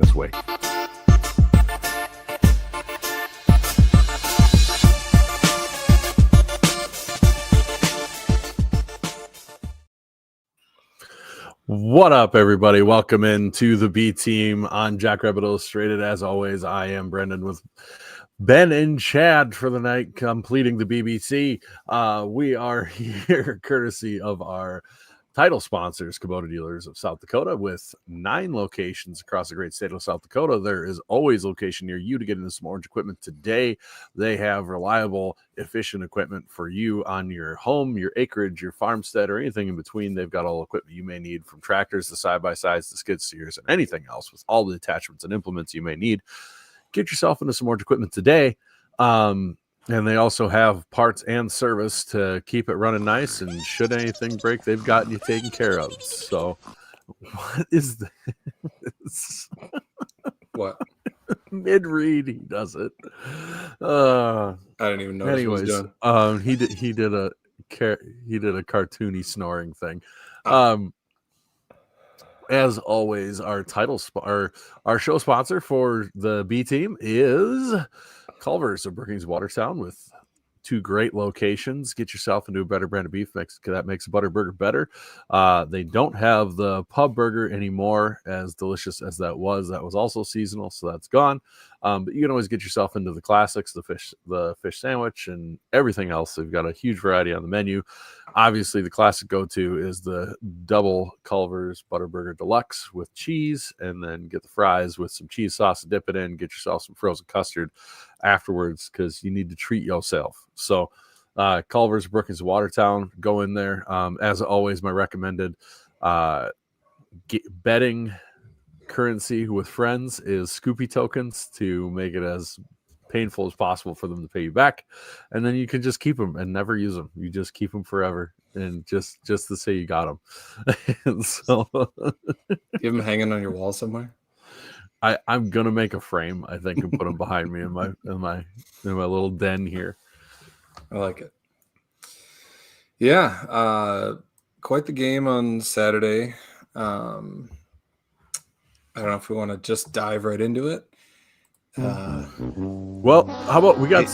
this way. What up, everybody? Welcome into the B Team on Jackrabbit Illustrated. As always, I am Brendan with Ben and Chad for the night, completing the BBC. We are here courtesy of our title sponsors, Kubota Dealers of South Dakota, with 9 locations across the great state of South Dakota. There is always a location near you to get into some orange equipment today. They have reliable, efficient equipment for you on your home, your acreage, your farmstead, or anything in between. They've got all the equipment you may need, from tractors to side-by-sides to skid steers and anything else, with all the attachments and implements you may need. Get yourself into some orange equipment today. And they also have parts and service to keep it running nice. And should anything break, they've gotten you taken care of. So, what is this? What? Mid-read, he does it. I didn't even know. Anyways, what he was doing. he did a cartoony snoring thing. As always, our our show sponsor for the B Team is Culver's of Brookings, Watertown, with 2 great locations. Get yourself into a better brand of beef that makes a butter burger better. They don't have the pub burger anymore, as delicious as that was. That was also seasonal, so that's gone. But you can always get yourself into the classics, the fish sandwich, and everything else. They've got a huge variety on the menu. Obviously, the classic go-to is the double Culver's Butter Burger Deluxe with cheese, and then get the fries with some cheese sauce to dip it in. Get yourself some frozen custard afterwards, because you need to treat yourself. So Culver's, Brookings, Watertown, go in there. As always, my recommended betting currency with friends is Scoopy tokens, to make it as painful as possible for them to pay you back, and then you can just keep them and never use them. You just keep them forever, and just to say you got them. And so you have them hanging on your wall somewhere. I'm gonna make a frame, I think, and put them behind me in my little den here. I like it. Yeah, quite the game on Saturday. I don't know if we want to just dive right into it. Well, how about we got the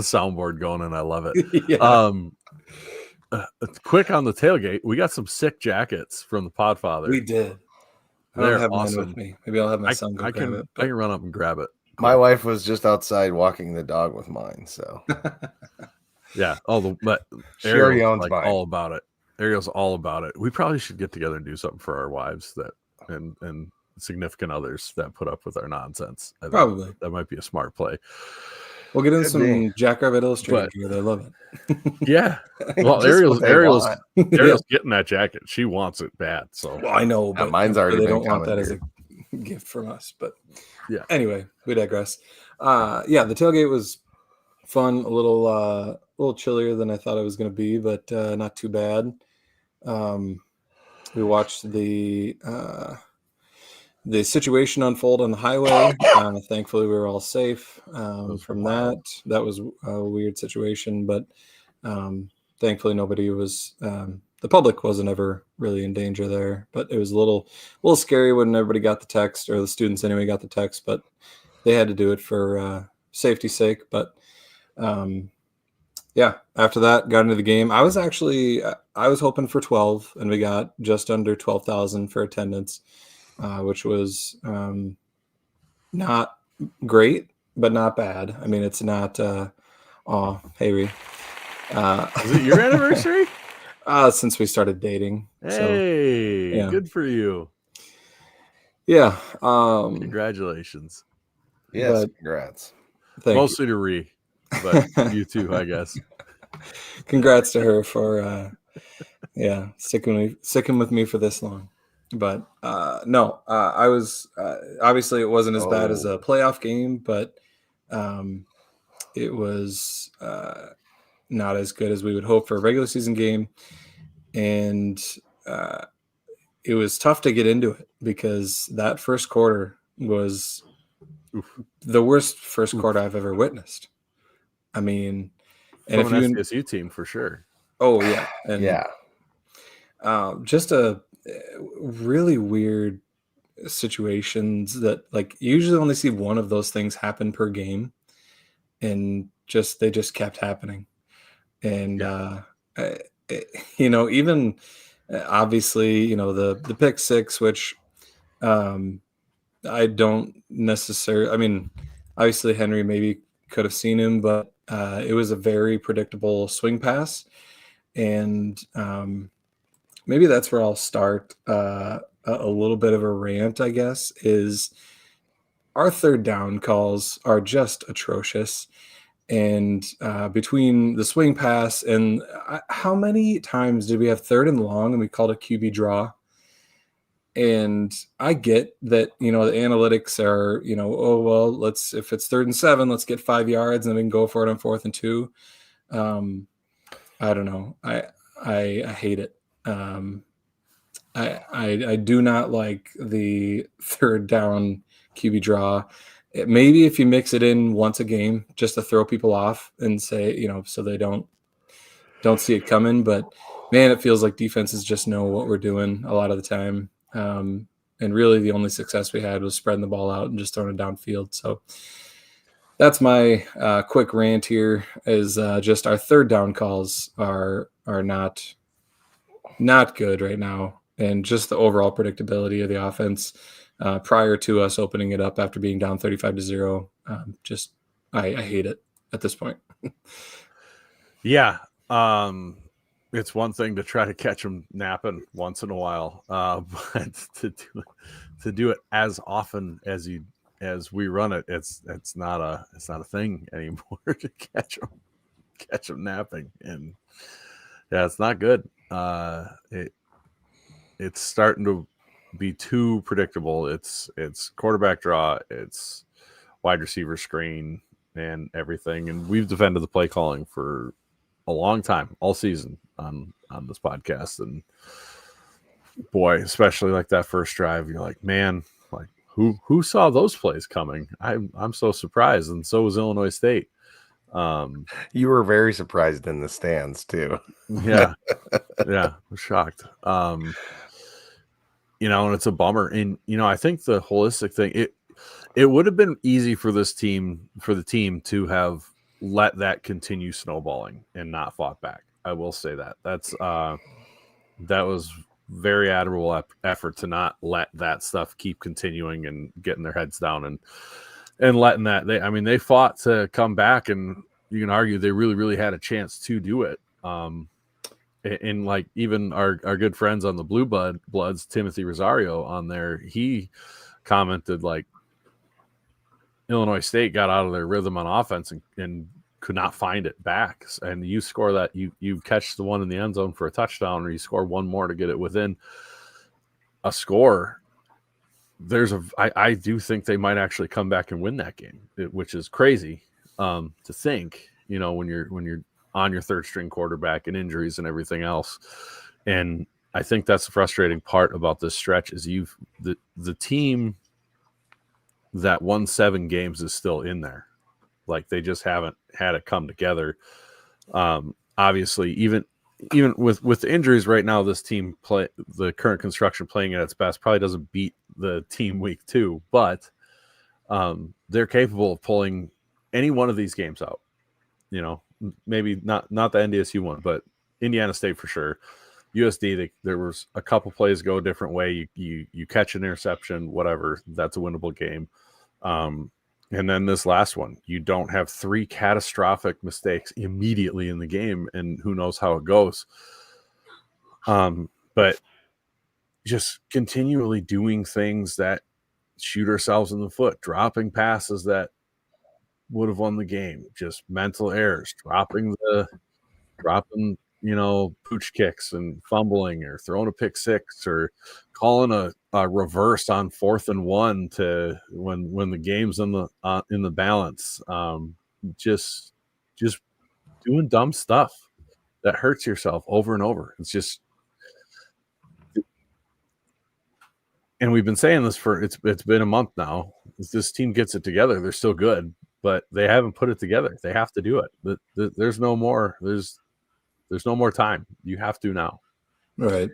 soundboard going, and I love it. Yeah. Quick on the tailgate, we got some sick jackets from the Podfather. We did. They're have awesome. mine with me. Maybe I'll have my son go grab it. I can run up and grab it. My wife was just outside walking the dog with mine, so yeah. But she already owns mine. All about it. Ariel's all about it. We probably should get together and do something for our wives and significant others that put up with our nonsense. Probably that might be a smart play. We'll get in some Jackrabbit Illustrated gear. They love it. Yeah. Well, Ariel's getting that jacket. She wants it bad. So I know, but mine's already. They don't want that as a gift from us. But yeah. Anyway, we digress. Yeah, the tailgate was fun. A little chillier than I thought it was going to be, but not too bad. We watched the situation unfold on the highway. Thankfully, we were all safe from that. That was a weird situation, but thankfully, nobody was. The public wasn't ever really in danger there, but it was a little scary when everybody got the text, or the students anyway got the text. But they had to do it for safety's sake. But yeah, after that, got into the game. I was hoping for 12, and we got just under 12,000 for attendance. Which was not great, but not bad. I mean, it's not. Hey, Ree. Is it your anniversary? Since we started dating. Hey, so, yeah. Good for you. Yeah. Congratulations. Yes, congrats. Mostly to Ree, but you too, I guess. Congrats to her for sticking with me for this long. But no, I was obviously it wasn't as bad as a playoff game, but it was not as good as we would hope for a regular season game, and it was tough to get into it because that first quarter was the worst first quarter I've ever witnessed. I mean, and from an SDSU team for sure. Oh yeah, and yeah, just a really weird situations that like you usually only see one of those things happen per game, and they just kept happening. And even obviously, the pick six, which I don't necessarily. I mean, obviously Henry maybe could have seen him, but it was a very predictable swing pass, and maybe that's where I'll start. A little bit of a rant, I guess, is our third down calls are just atrocious. And between the swing pass and how many times did we have third and long and we called a QB draw? And I get that, the analytics are, oh, well, if it's 3rd and 7, let's get 5 yards and then we can go for it on 4th and 2. I don't know. I hate it. I do not like the third down QB draw. Maybe if you mix it in once a game just to throw people off and say, so they don't see it coming. But man, it feels like defenses just know what we're doing a lot of the time. And really the only success we had was spreading the ball out and just throwing it downfield. So that's my quick rant here is just our third down calls are not good right now. And just the overall predictability of the offense prior to us opening it up after being down 35-0. I hate it at this point. Yeah. It's one thing to try to catch them napping once in a while, but to do it as often as we run it, it's not a thing anymore to catch them napping, and yeah, it's not good. It's starting to be too predictable. It's quarterback draw, it's wide receiver screen and everything. And we've defended the play calling for a long time, all season on this podcast. And boy, especially like that first drive, you're like, man, like who saw those plays coming? I'm so surprised, and so was Illinois State. You were very surprised in the stands too. Yeah, I was shocked. And it's a bummer. And I think the holistic thing, it would have been easy for the team to have let that continue snowballing and not fought back. I will say that that was very admirable effort to not let that stuff keep continuing and getting their heads down and letting that they fought to come back, and you can argue they really, really had a chance to do it. And like even our good friends on the Blue Bloods, Timothy Rosario on there, he commented like Illinois State got out of their rhythm on offense and could not find it back. And you score that, you catch the one in the end zone for a touchdown, or you score one more to get it within a score. I do think they might actually come back and win that game, which is crazy to think, when you're on your third string quarterback and injuries and everything else. And I think that's the frustrating part about this stretch is the team that won 7 games is still in there. Like they just haven't had it come together. Obviously, even with the injuries right now, this team the current construction playing at its best probably doesn't beat the team week 2, but they're capable of pulling any one of these games out. Maybe not the NDSU one, but Indiana State for sure. USD, there was a couple plays go a different way. You catch an interception, whatever. That's a winnable game. And then this last one, you don't have 3 catastrophic mistakes immediately in the game, and who knows how it goes. But just continually doing things that shoot ourselves in the foot, dropping passes that would have won the game, just mental errors, dropping pooch kicks and fumbling, or throwing a pick six, or calling a reverse on 4th and 1 to when the game's in the balance. Just doing dumb stuff that hurts yourself over and over. It's just, and we've been saying this for it's been a month now. If this team gets it together, they're still good, but they haven't put it together. They have to do it. There's no more. There's no more time. You have to now. Right.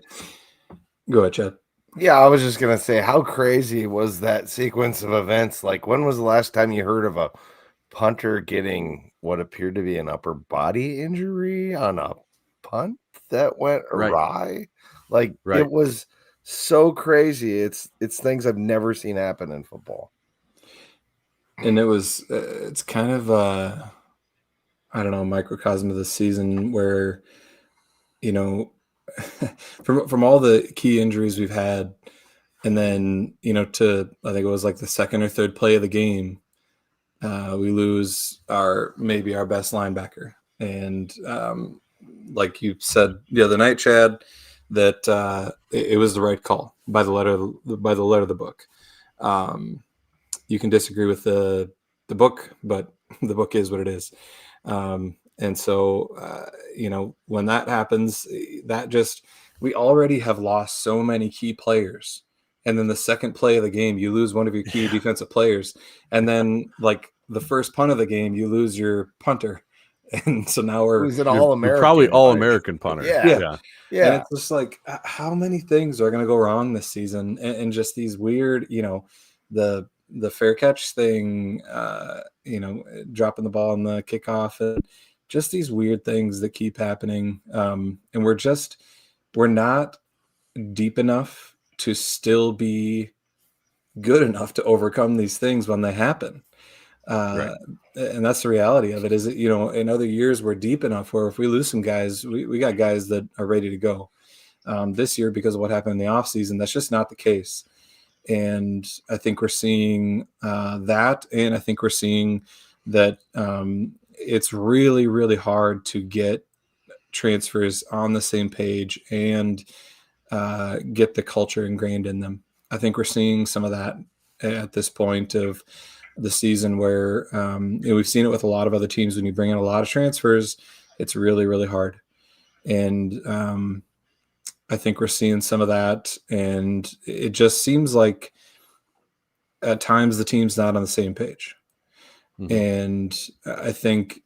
Go ahead, Chad. Yeah, I was just gonna say, how crazy was that sequence of events? Like, when was the last time you heard of a punter getting what appeared to be an upper body injury on a punt that went Right. awry? Like, Right. it was so crazy. It's things I've never seen happen in football. And it was it's kind of I don't know, microcosm of the season where, you know, from all the key injuries we've had, and then, you know, to I think it was like the second or third play of the game, we lose maybe our best linebacker. And like you said the other night, Chad, that it was the right call by the letter of the book. You can disagree with the book, but the book is what it is. And so, you know, when that happens, that just we already have lost so many key players. And then the second play of the game, you lose one of your key defensive players. And then, like the first punt of the game, you lose your punter. And so now Who's an you're All-American? probably like- All-American punter. Yeah. And it's just like, how many things are going to go wrong this season? And just these weird, you know, the fair catch thing, you know, dropping the ball on the kickoff, and just these weird things that keep happening. And we're not deep enough to still be good enough to overcome these things when they happen. Right. And that's the reality of it. Is that, you know, in other years we're deep enough where if we lose some guys, we got guys that are ready to go. This year, because of what happened in the offseason, that's just not the case. And I think we're seeing that, and I think we're seeing that it's really, really hard to get transfers on the same page and get the culture ingrained in them. I think we're seeing some of that at this point of the season where you know, we've seen it with a lot of other teams. When you bring in a lot of transfers, it's really, really hard. And I think we're seeing some of that. And it just seems like at times the team's not on the same page. Mhm. And I think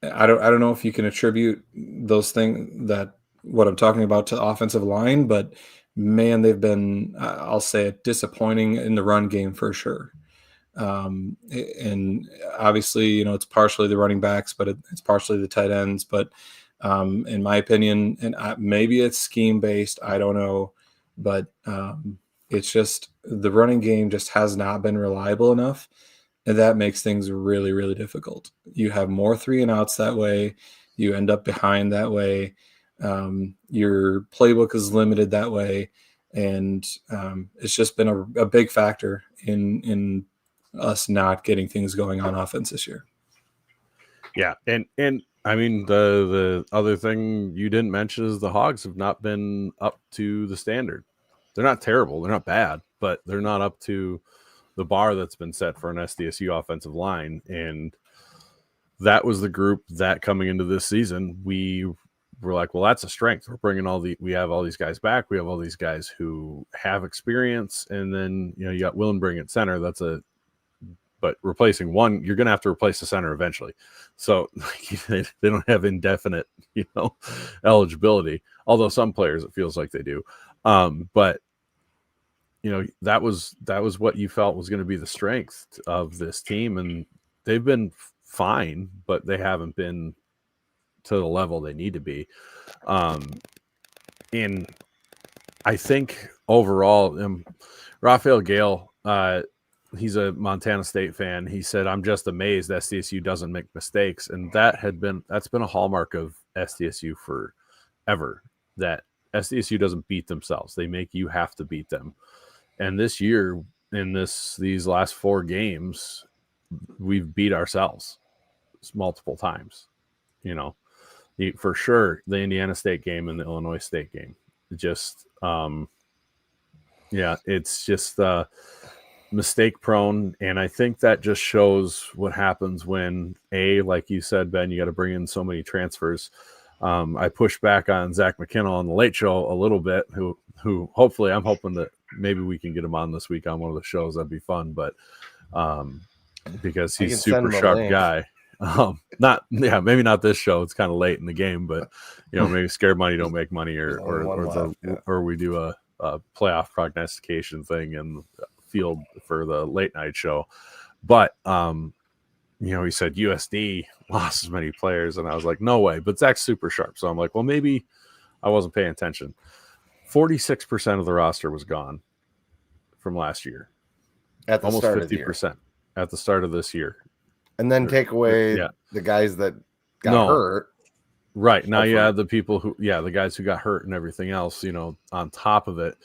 I don't know if you can attribute those things, that what I'm talking about, to the offensive line, but man, they've been, I'll say it, disappointing in the run game for sure. And obviously, you know, it's partially the running backs, but it's partially the tight ends. But in my opinion, and maybe it's scheme based, I don't know, but it's just the running game just has not been reliable enough. And that makes things really, really difficult. You have more 3-and-outs that way. You end up behind that way. Your playbook is limited that way. And it's just been a big factor in us not getting things going on offense this year. Yeah. And I mean, the other thing you didn't mention is the Hogs have not been up to the standard. They're not terrible. They're not bad, but they're not up to the bar that's been set for an SDSU offensive line. And that was the group that coming into this season, we were like, well, that's a strength. We're bringing we have all these guys back. We have all these guys who have experience. And then, you know, you got Willenbring at center. But replacing one, you're going to have to replace the center eventually. So they don't have indefinite, you know, eligibility. Although some players, it feels like they do. But you know, that was what you felt was going to be the strength of this team, and they've been fine, but they haven't been to the level they need to be. And I think overall, Raphael Gale, he's a Montana State fan. He said, "I'm just amazed SDSU doesn't make mistakes," and that's been a hallmark of SDSU forever. That SDSU doesn't beat themselves; they make you have to beat them. And this year, in these last 4 games, we've beat ourselves multiple times. You know, for sure, the Indiana State game and the Illinois State game. Just, yeah, it's just mistake prone. And I think that just shows what happens when, like you said, Ben, you got to bring in so many transfers. I pushed back on Zach McKinnell on the Late Show a little bit, who hopefully I'm hoping that maybe we can get him on this week on one of the shows. That'd be fun. But because he's a super sharp guy. Maybe not this show. It's kind of late in the game, but maybe scared money don't make money, or we do a playoff prognostication thing in the field for the late night show. But he said USD lost as many players, and I was like, no way. But Zach's super sharp, so I'm like, well, maybe I wasn't paying attention. 46% of the roster was gone from last year. At the almost start 50% at the start of this year. And then take away the guys that got hurt. Right. Now you have the people the guys who got hurt and everything else, on top of it.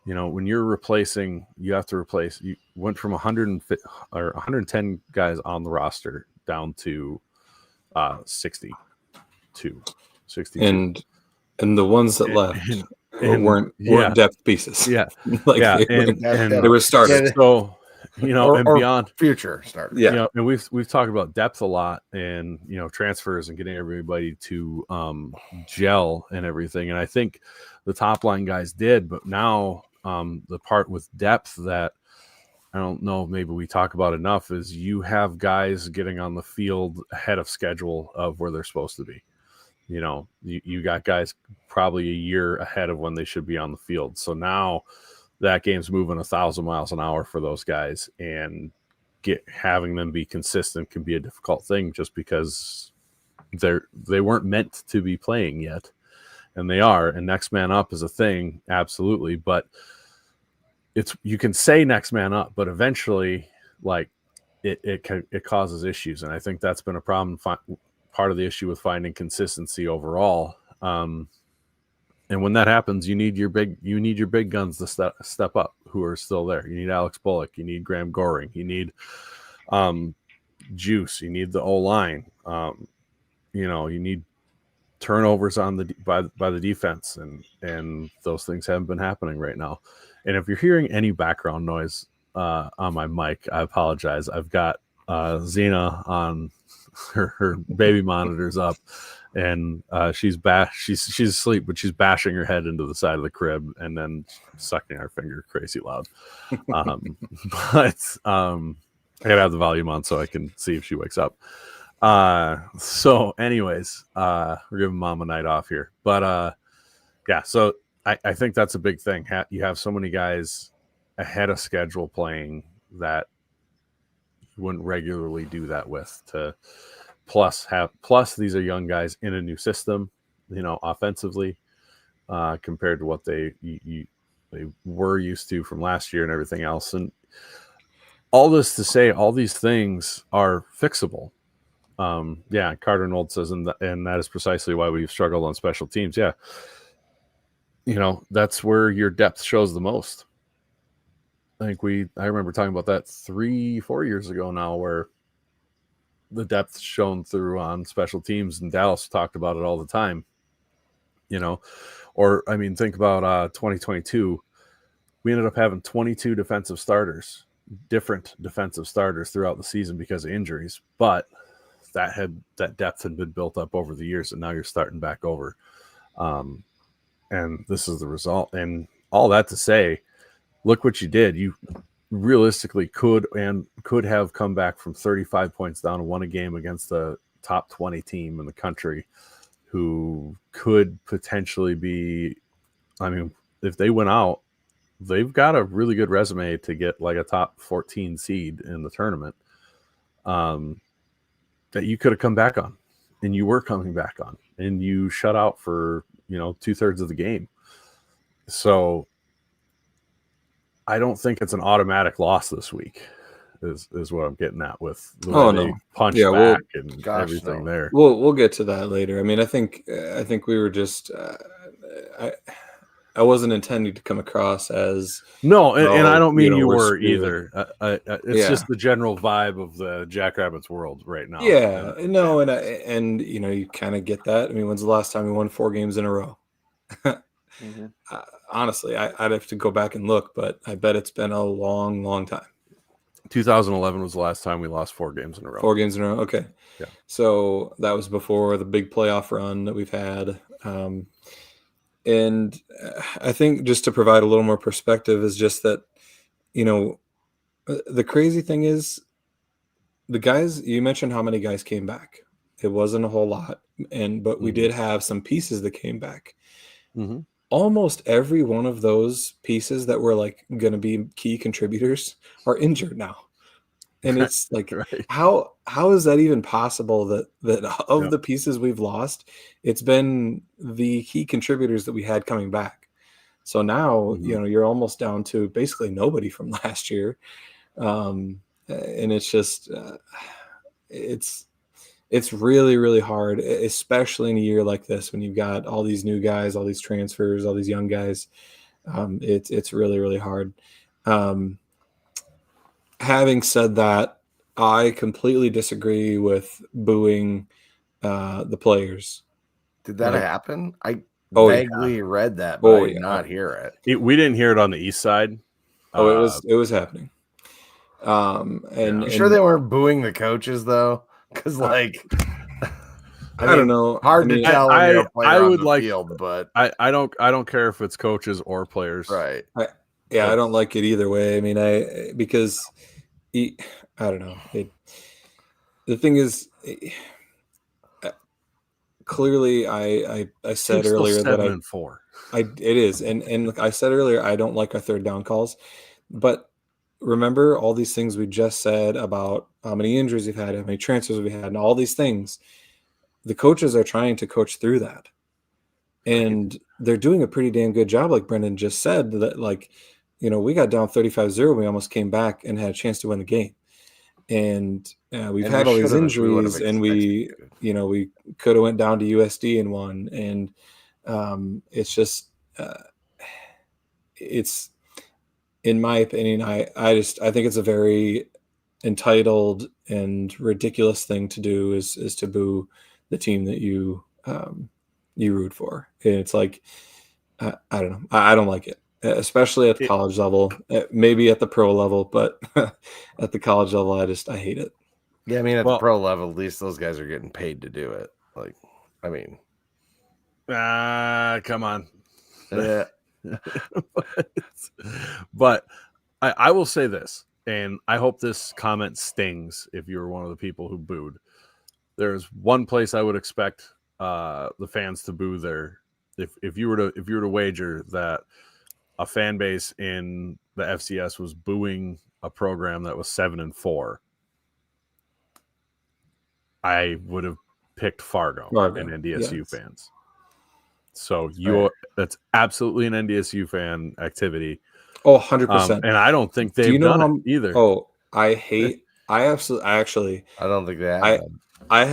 When you're replacing, you have to replace. You went from 110 guys on the roster down to 62. And the ones that left weren't depth pieces. Yeah. They were starters. So, and beyond future starters. Yeah. And we've talked about depth a lot, and, transfers and getting everybody to gel and everything. And I think the top line guys did, but now the part with depth that I don't know, maybe we talk about enough, is you have guys getting on the field ahead of schedule of where they're supposed to be. You got guys probably a year ahead of when they should be on the field. So now that game's moving 1,000 miles an hour for those guys, and having them be consistent can be a difficult thing, just because they weren't meant to be playing yet, and they are. And next man up is a thing, absolutely, but you can say next man up, but eventually, like it causes issues, and I think that's been a problem. Part of the issue with finding consistency overall. And when that happens, you need your big guns to step up, who are still there. You need Alex Bullock, you need Graham Goring, you need Juice, you need the O-line. You need turnovers by the defense, and those things haven't been happening right now. And if you're hearing any background noise on my mic, I apologize. I've got Xena on her baby monitor's up, and she's asleep, but she's bashing her head into the side of the crib and then sucking her finger crazy loud. But I gotta have the volume on so I can see if she wakes up. So anyways, we're giving mom a night off here, but so I think that's a big thing. You have so many guys ahead of schedule playing that you wouldn't regularly do that with. Plus these are young guys in a new system, offensively, compared to what they were used to from last year and everything else. And all this to say, all these things are fixable. Carter Nold says, and that is precisely why we've struggled on special teams. Yeah. That's where your depth shows the most. I remember talking about that 3-4 years ago now, where the depth shown through on special teams, and Dallas talked about it all the time, or think about 2022. We ended up having 22 different defensive starters throughout the season because of injuries, but that depth had been built up over the years, and now you're starting back over. And this is the result. And all that to say, look what you did. You realistically could have come back from 35 points down and won a game against the top 20 team in the country, who could potentially be, if they went out, they've got a really good resume to get like a top 14 seed in the tournament, that you could have come back on, and you were coming back on, and you shut out for 2/3 of the game. So I don't think it's an automatic loss this week, is what I'm getting at with the way they punch back and everything there. We'll get to that later. I think we were just I wasn't intending to come across as and I don't mean you were either. It's just the general vibe of the Jackrabbits world right now. Yeah, and you kind of get that. When's the last time we won 4 games in a row? Mm-hmm. Honestly, I'd have to go back and look, but I bet it's been a long, long time. 2011 was the last time we lost 4 games in a row. 4 games in a row. Okay. Yeah. So that was before the big playoff run that we've had. And I think just to provide a little more perspective is just that, the crazy thing is the guys, you mentioned how many guys came back. It wasn't a whole lot, but we did have some pieces that came back. Mm-hmm. Almost every one of those pieces that were like going to be key contributors are injured now. And it's like, Right. how is that even possible that of the pieces we've lost, it's been the key contributors that we had coming back. So now, you're almost down to basically nobody from last year. And it's just, it's really, really hard, especially in a year like this, when you've got all these new guys, all these transfers, all these young guys. It's really, really hard. Having said that, I completely disagree with booing the players. Did that happen? I Oh, yeah. vaguely read that, but I did not hear it. We didn't hear it on the east side. It was happening. And I'm sure they weren't booing the coaches though, because I don't know. Hard to tell when you're a player I on would the field, but I don't care if it's coaches or players. right. I don't like it either way. I mean, because I don't know. The thing is, clearly, I said earlier that 7-4. It is, and I said earlier I don't like our third down calls, but remember all these things we just said about how many injuries we've had, how many transfers we had, and all these things. The coaches are trying to coach through that, and they're doing a pretty damn good job. Like Brendan just said, that we got down 35-0, we almost came back and had a chance to win the game. And we've had all these injuries, and we could have went down to USD and won. And it's just, it's, in my opinion, I think it's a very entitled and ridiculous thing to do is to boo the team that you root for. And it's like, I don't know. I don't like it, especially at the college level, maybe at the pro level, but at the college level, I hate it. Yeah, I mean, at the pro level, at least those guys are getting paid to do it. Like, I mean, come on. Yeah. But I will say this, and I hope this comment stings if you're one of the people who booed. There's one place I would expect the fans to boo there. If you were to wager that a fan base in the FCS was booing a program that was 7-4, I would have picked Fargo and NDSU fans. So that's absolutely an NDSU fan activity. Oh, 100%. And I don't think they've done it either. Oh, I don't think they have. I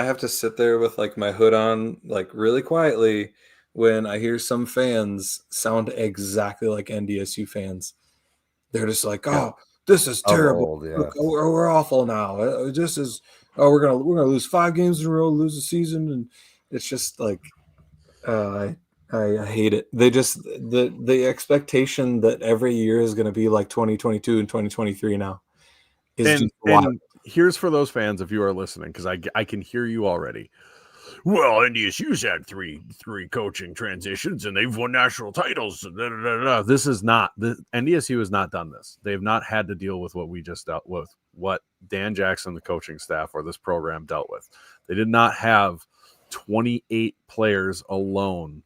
have to sit there with like my hood on, like really quietly, when I hear some fans sound exactly like NDSU fans. They're just like, "Oh, this is terrible. We're awful now. We're gonna lose 5 games in a row, lose the season," and it's just like, I hate it. They just the expectation that every year is going to be like 2022 and 2023 now is just wild. And here's for those fans, if you are listening, because I can hear you already. Well, NDSU's had three coaching transitions and they've won national titles. This is not NDSU has not done this. They've not had to deal with what we just dealt with, what Dan Jackson, the coaching staff, or this program dealt with. They did not have 28 players alone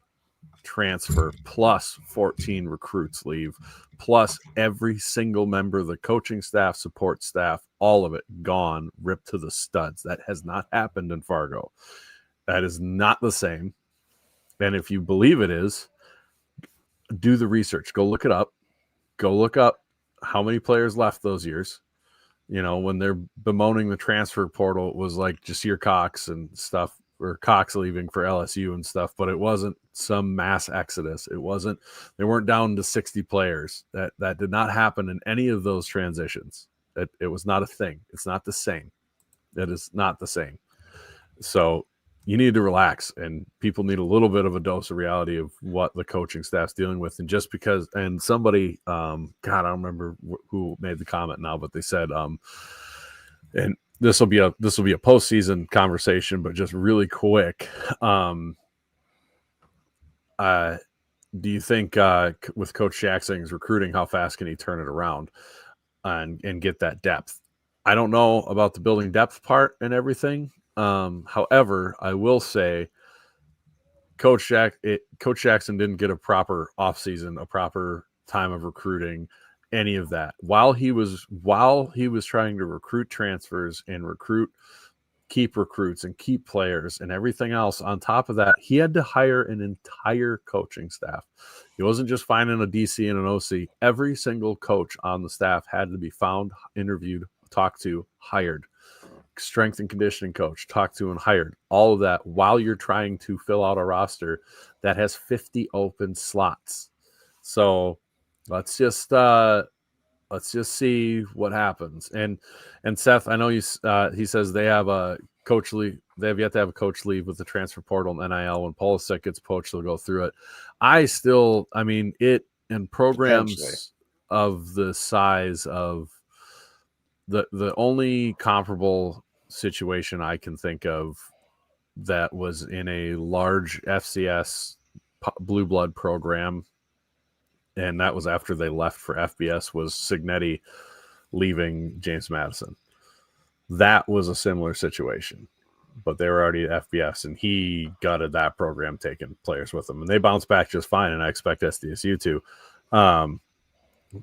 transfer, plus 14 recruits leave, plus every single member of the coaching staff, support staff, all of it gone, ripped to the studs. That has not happened in Fargo. That is not the same. And if you believe it is, do the research. Go look it up. Go look up how many players left those years. When they're bemoaning the transfer portal, it was like Jasir Cox and stuff, or Cox leaving for LSU and stuff, but it wasn't some mass exodus. They weren't down to 60 players. That did not happen in any of those transitions. It was not a thing. It's not the same. It is not the same. So you need to relax, and people need a little bit of a dose of reality of what the coaching staff's dealing with. And just because, and somebody, God, I don't remember who made the comment now, but they said, and this will be a postseason conversation, but just really quick. Do you think with Coach Jackson's recruiting, how fast can he turn it around and get that depth? I don't know about the building depth part and everything. However, I will say Coach Jackson didn't get a proper offseason, a proper time of recruiting, any of that. While he was trying to recruit transfers and keep recruits and keep players and everything else on top of that, he had to hire an entire coaching staff. He wasn't just finding a DC and an OC. Every single coach on the staff had to be found, interviewed, talked to, hired. Strength and conditioning coach, talked to and hired. All of that while you're trying to fill out a roster that has 50 open slots. So let's just see what happens. And Seth, I know he says they have a coach leave. They have yet to have a coach leave with the transfer portal and NIL. When Pulisic gets poached, they'll go through it. It in programs of the size of the only comparable situation I can think of that was in a large FCS blue blood program, and that was after they left for FBS, was Signetti leaving James Madison. That was a similar situation, but they were already at FBS, and he gutted that program, taking players with them, and they bounced back just fine, and I expect SDSU to.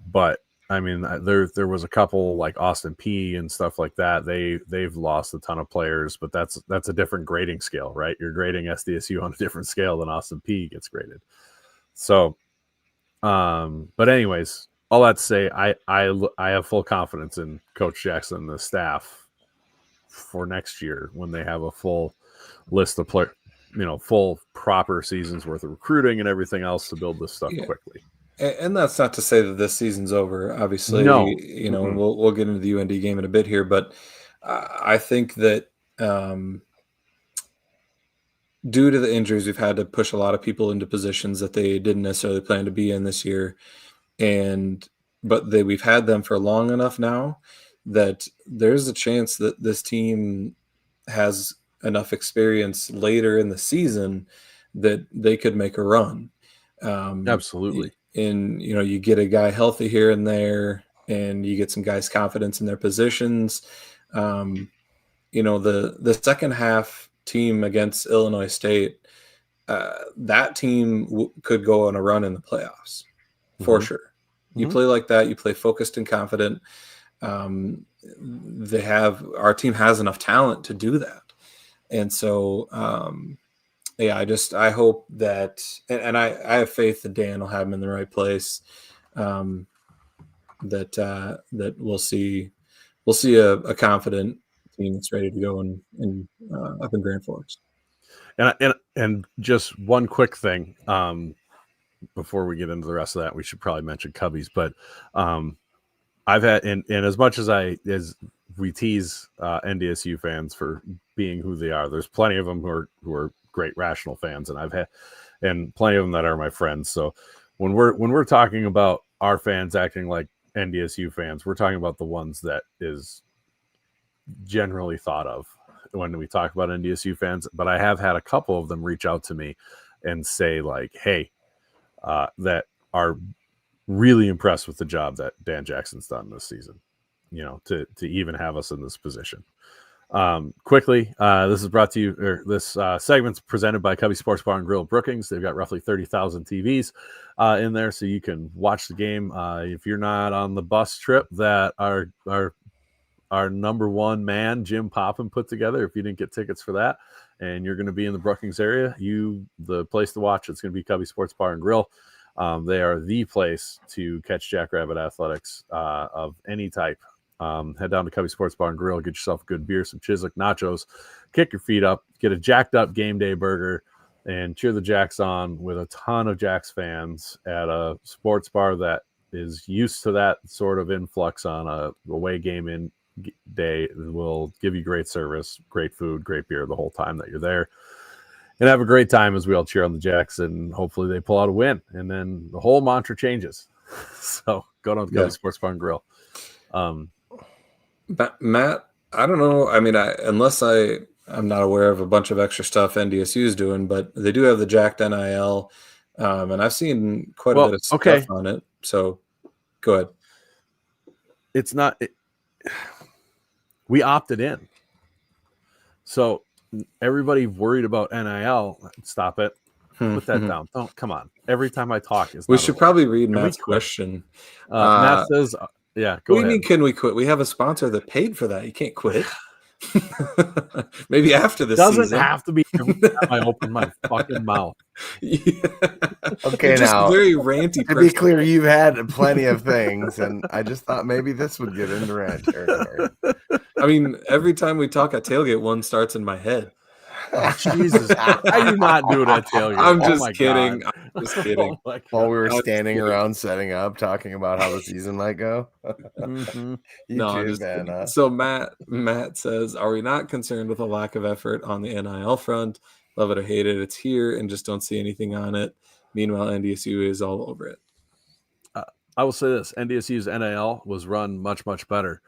But I mean, there was a couple like Austin P and stuff like that. They've lost a ton of players, but that's a different grading scale, right? You're grading SDSU on a different scale than Austin P gets graded. So, but anyways, all that to say, I have full confidence in Coach Jackson and the staff for next year when they have a full list of full proper seasons worth of recruiting and everything else to build this stuff quickly. And that's not to say that this season's over. Obviously, no. We'll get into the UND game in a bit here, but I think that due to the injuries, we've had to push a lot of people into positions that they didn't necessarily plan to be in this year, but we've had them for long enough now that there's a chance that this team has enough experience later in the season that they could make a run. Absolutely. And you get a guy healthy here and there, and you get some guys' confidence in their positions. The second half team against Illinois State, that team could go on a run in the playoffs for sure. You play like that, you play focused and confident. Our team has enough talent to do that, and so. I hope that, and I have faith that Dan will have him in the right place. That we'll see a confident team that's ready to go in up in Grand Forks. And just one quick thing before we get into the rest of that, we should probably mention Cubbies, but I've had and as much as we tease NDSU fans for being who they are, there's plenty of them who are great rational fans, and I've had plenty of them that are my friends. So when we're talking about our fans acting like NDSU fans, we're talking about the ones that is generally thought of when we talk about NDSU fans. But I have had a couple of them reach out to me and say like, hey, that are really impressed with the job that Dan Jackson's done this season, to even have us in this position. Quickly, this is brought to you, or this segment's presented by Cubby Sports Bar and Grill Brookings. They've got roughly 30,000 TVs in there, so you can watch the game. If you're not on the bus trip that our number one man, Jim Poppin, put together, if you didn't get tickets for that, and you're going to be in the Brookings area, the place to watch, it's going to be Cubby Sports Bar and Grill. They are the place to catch Jackrabbit athletics of any type. Head down to Cubby Sports Bar and Grill, get yourself a good beer, some Chislik nachos, kick your feet up, get a jacked up game day burger, and cheer the Jacks on with a ton of Jacks fans at a sports bar that is used to that sort of influx on a away game in day. Will give you great service, great food, great beer the whole time that you're there, and have a great time as we all cheer on the Jacks, and hopefully they pull out a win, and then the whole mantra changes. So go down to Cubby Sports Bar and Grill. Matt, I don't know. I mean, unless I'm not aware of a bunch of extra stuff NDSU is doing, but they do have the Jacked NIL, and I've seen quite a bit of stuff on it. So go ahead. It's not. We opted in. So everybody worried about NIL. Stop it. Put that down. Don't come on. Every time I talk, we should probably read Matt's question. Matt says, "Yeah, go what do you ahead." mean? Can we quit? We have a sponsor that paid for that. You can't quit. Maybe after the Doesn't season. have to be every time I open my fucking mouth. Okay, You're just now very ranty. to be clear, you've had plenty of things, and I just thought maybe this would get into rant territory. I mean, every time we talk at tailgate, one starts in my head. Oh, Jesus, I do not do it at tailgate. I'm Oh just my kidding. God. I'm just kidding. Oh my While we were I'm standing kidding. around setting up, talking about how the season might go. Mhm. You No, I'm too, just man. kidding. So Matt says, are we not concerned with a lack of effort on the NIL front? Love it or hate it, it's here, and just don't see anything on it. Meanwhile, NDSU is all over it. I will say this: NDSU's NIL was run much, much better.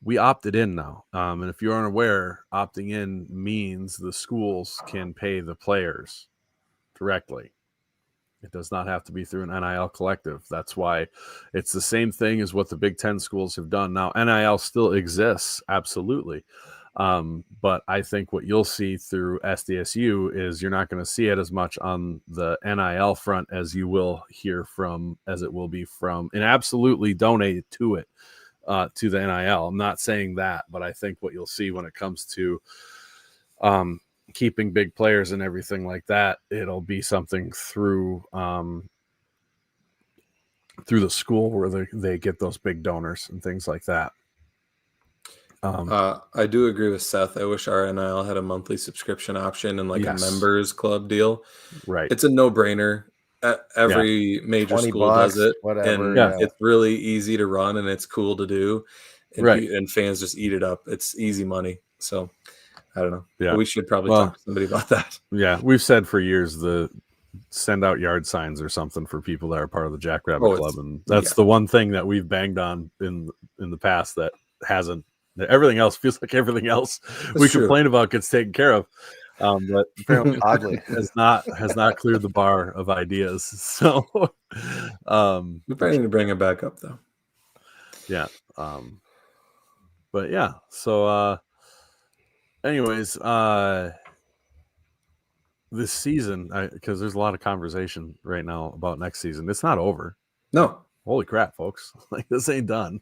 We opted in now, and if you aren't aware, opting in means the schools can pay the players directly. It does not have to be through an NIL collective. That's why it's the same thing as what the Big Ten schools have done. Now, NIL still exists, absolutely. But I think what you'll see through SDSU is you're not going to see it as much on the NIL front as you will hear from, as it will be from, and absolutely donate to it, to the NIL. I'm not saying that, but I think what you'll see when it comes to keeping big players and everything like that, it'll be something through the school where they get those big donors and things like that. I do agree with Seth. I wish our NIL had a monthly subscription option and like Yes. a members club deal. Right. It's a no-brainer. Every major school does it, whatever. and it's really easy to run and it's cool to do, and, and fans just eat it up. It's easy money. So I don't know. Yeah, we should probably talk to somebody about that. Yeah, we've said for years send out yard signs or something for people that are part of the Jackrabbit Club, and that's the one thing that we've banged on in the past that hasn't. Everything else feels like everything else we complain about gets taken care of, but apparently oddly has not cleared the bar of ideas. So we probably need to bring it back up though. Yeah, but yeah. So, anyways, this season, because there's a lot of conversation right now about next season. It's not over. No. Holy crap, folks! Like, this ain't done.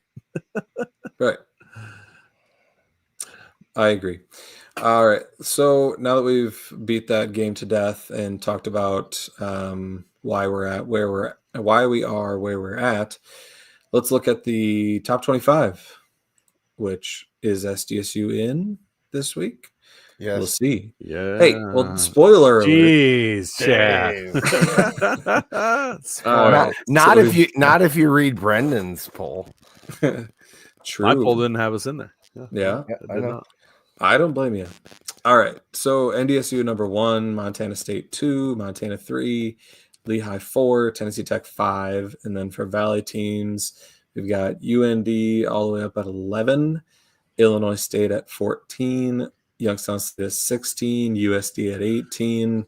Right. I agree. All right. So now that we've beat that game to death and talked about why we are where we're at, let's look at the top 25, which is SDSU in this week. Yes. We'll see. Yeah. Hey, well, spoiler Jeez, Chad. Not if you read Brendan's poll. True. My poll didn't have us in there. Yeah, I know. Not. I don't blame you. All right. So NDSU number 1, Montana State 2, Montana 3, Lehigh 4, Tennessee Tech 5, and then for Valley teams, we've got UND all the way up at 11, Illinois State at 14, Youngstown State at 16, USD at 18,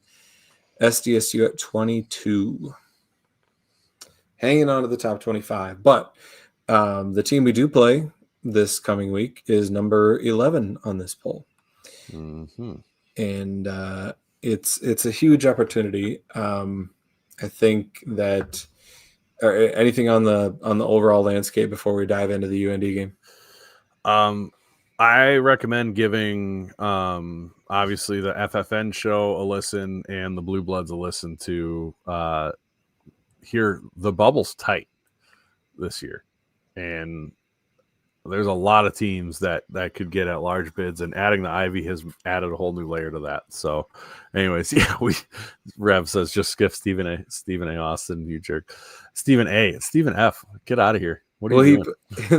SDSU at 22. Hanging on to the top 25. But the team we do play this coming week is number 11 on this poll. Mm-hmm. And it's a huge opportunity. I think that anything on the overall landscape before we dive into the UND game. I recommend giving obviously the FFN show a listen and the Blue Bloods a listen to hear the bubble's tight this year, and there's a lot of teams that could get at large bids, and adding the Ivy has added a whole new layer to that. So anyways, yeah, Rev says just skip Stephen A. Austin, you jerk. Stephen F. Get out of here. What are you doing?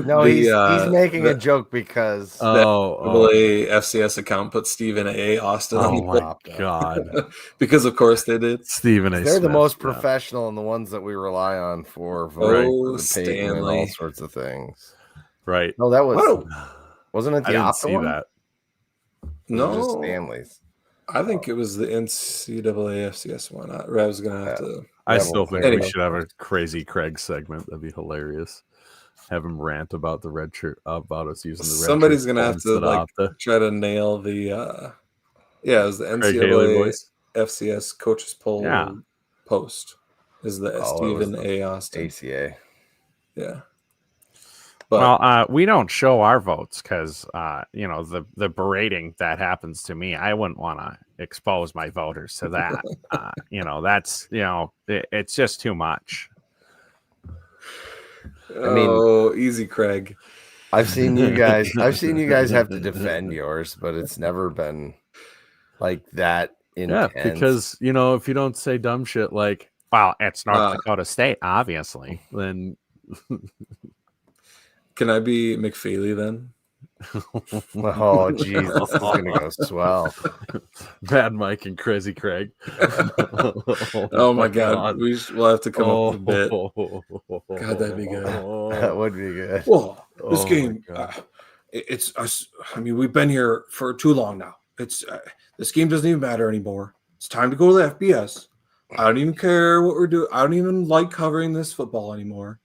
No, he's making a joke because the FCS account put Stephen A. Austin on the my God. because of course they did. Stephen A. They're Smith, the most professional and the ones that we rely on for Stanley and all sorts of things. Right. No, that wasn't it the I didn't Opta see one? that. No, just Stanley's. I think it was the NCAA FCS one. Rev's gonna have to. I still think we should have a crazy Craig segment. That'd be hilarious. have him rant about the red shirt, about us using the red shirt. Somebody's gonna have to try to nail the it was the Craig Haley NCAA voice. FCS coaches poll post is the Stephen A. Austin ACA. Yeah. But, we don't show our votes because the berating that happens to me. I wouldn't want to expose my voters to that. That's it's just too much. I mean, easy, Craig. I've seen you guys have to defend yours, but it's never been like that intense. Yeah, because if you don't say dumb shit like, "Well, it's North Dakota State," obviously, then. Can I be McFeely then? Oh, geez, this is gonna go swell. Bad Mike and Crazy Craig. Oh my God, we'll have to come up with a bit. God, that'd be good. That would be good. Well, this game, it's us. I mean, we've been here for too long now. It's this game doesn't even matter anymore. It's time to go to the FBS. I don't even care what we're doing. I don't even like covering this football anymore.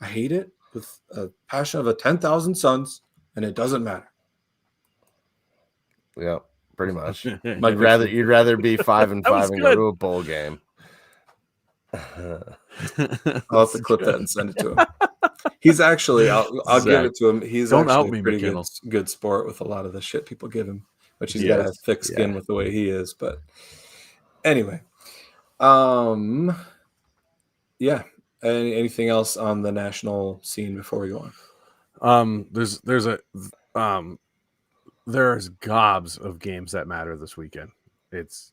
I hate it with a passion of 10,000 suns, and it doesn't matter. Yeah, pretty much. You'd rather be 5-5 and go to a bowl game. I'll have to clip that and send it to him. He's actually, I'll give it to him. He's actually a pretty good sport with a lot of the shit people give him, but he's got a thick skin with the way he is. But anyway, yeah. Anything else on the national scene before we go on? There's gobs of games that matter this weekend. It's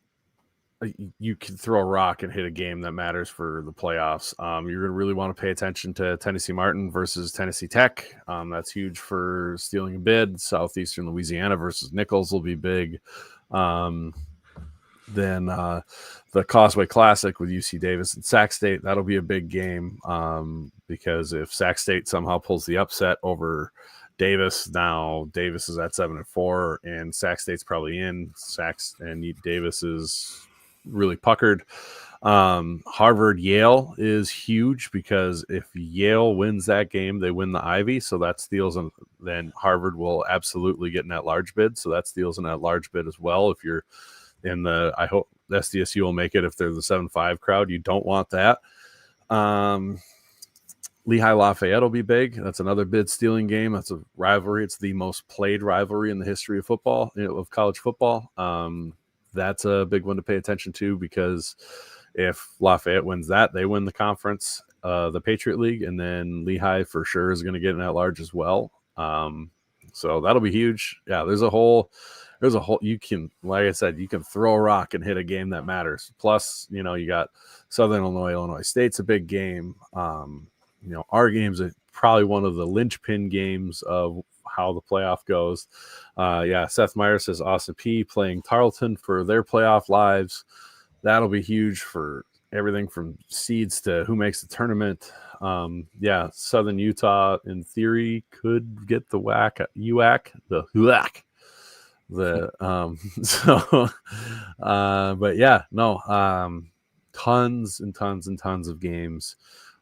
you can throw a rock and hit a game that matters for the playoffs. You're going to really want to pay attention to Tennessee Martin versus Tennessee Tech. That's huge for stealing a bid. Southeastern Louisiana versus Nichols will be big. Then the Causeway Classic with UC Davis and Sac State, that'll be a big game because if Sac State somehow pulls the upset over Davis, now Davis is at 7-4 and Sac State's probably in. And Davis is really puckered. Harvard Yale is huge because if Yale wins that game, they win the Ivy, so that steals, and then Harvard will absolutely get an at-large bid, so that steals an at-large bid as well. If you're in I hope SDSU will make it if they're the 7-5 crowd. You don't want that. Lehigh Lafayette will be big. That's another bid stealing game. That's a rivalry. It's the most played rivalry in the history of football, of college football. That's a big one to pay attention to because if Lafayette wins that, they win the conference, the Patriot League, and then Lehigh for sure is going to get an at-large as well. So that'll be huge. Yeah, there's a whole, you can, like I said, you can throw a rock and hit a game that matters. Plus, you got Southern Illinois State's a big game. Our game's probably one of the linchpin games of how the playoff goes. Seth Meyer says Austin P playing Tarleton for their playoff lives. That'll be huge for everything from seeds to who makes the tournament. Southern Utah in theory could get the UAC. Tons and tons and tons of games.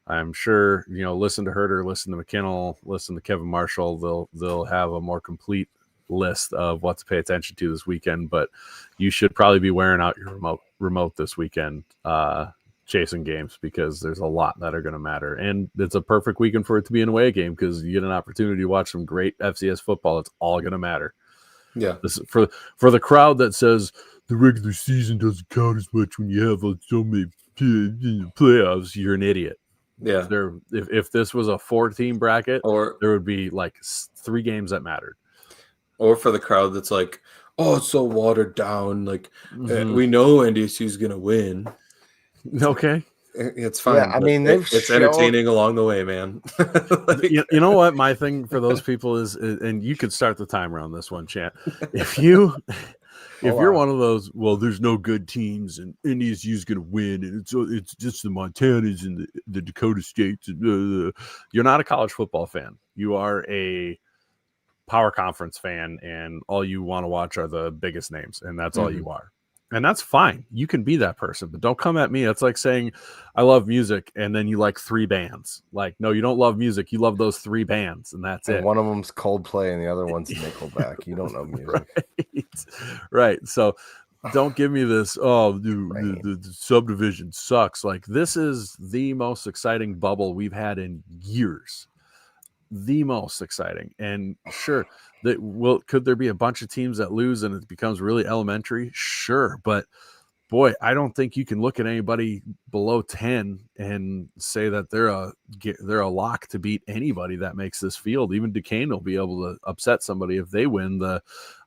I'm sure, listen to Herder, listen to McKinnell, listen to Kevin Marshall. They'll have a more complete list of what to pay attention to this weekend, but you should probably be wearing out your remote this weekend, chasing games because there's a lot that are going to matter. And it's a perfect weekend for it to be an away game because you get an opportunity to watch some great FCS football. It's all going to matter. Yeah. This, for the crowd that says the regular season doesn't count as much when you have so many playoffs, you're an idiot. Yeah. If this was a 4-team bracket, there would be like 3 games that mattered. Or for the crowd that's like, oh, it's so watered down. Like, we know NDSU is going to win. Okay. It's fine. Yeah, I mean, it's entertaining along the way, man. you know what? My thing for those people is, and you could start the timer on this one, chat. If you're one of those, well, there's no good teams and NDSU is going to win, and it's just the Montanas and the Dakota States. You're not a college football fan. You are a power conference fan, and all you want to watch are the biggest names, and that's all you are. And that's fine. You can be that person, but don't come at me. It's like saying I love music and then you like 3 bands. Like, no, you don't love music. You love those 3 bands and that's it. One of them's Coldplay and the other one's Nickelback. You don't know music. Right. So don't give me this, the subdivision sucks. Like, this is the most exciting bubble we've had in years. The most exciting. And sure, could there be a bunch of teams that lose and it becomes really elementary? Sure, but boy, I don't think you can look at anybody below 10 and say that they're a lock to beat anybody that makes this field. Even Duquesne will be able to upset somebody if they win the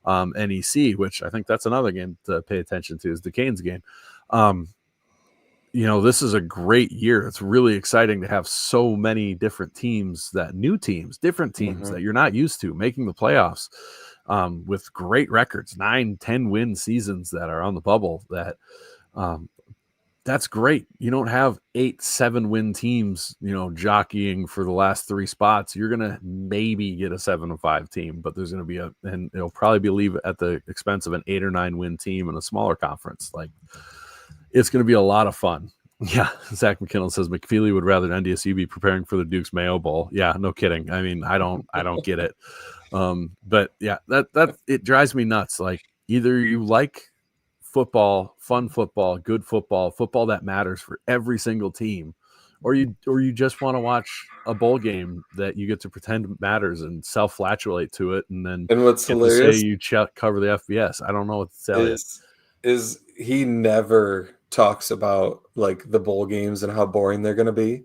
NEC, which I think that's another game to pay attention to, is Duquesne's game. This is a great year. It's really exciting to have so many different teams, different teams that you're not used to making the playoffs with great records, 9-10 win seasons that are on the bubble. That's great. You don't have 8-7 win teams, jockeying for the last 3 spots. You're going to maybe get a 7-5 team, but there's going to be and it'll probably be leave at the expense of an 8 or 9 win team in a smaller conference. Like, it's going to be a lot of fun. Yeah, Zach McKinnon says McFeely would rather NDSU be preparing for the Duke's Mayo Bowl. Yeah, no kidding. I mean, I don't get it. But yeah, that it drives me nuts. Like, either you like football, fun football, good football that matters for every single team, or you just want to watch a bowl game that you get to pretend matters and self-flatulate to it, and what's hilarious, say you cover the FBS. I don't know what to tell you. Is he never talks about like the bowl games and how boring they're going to be.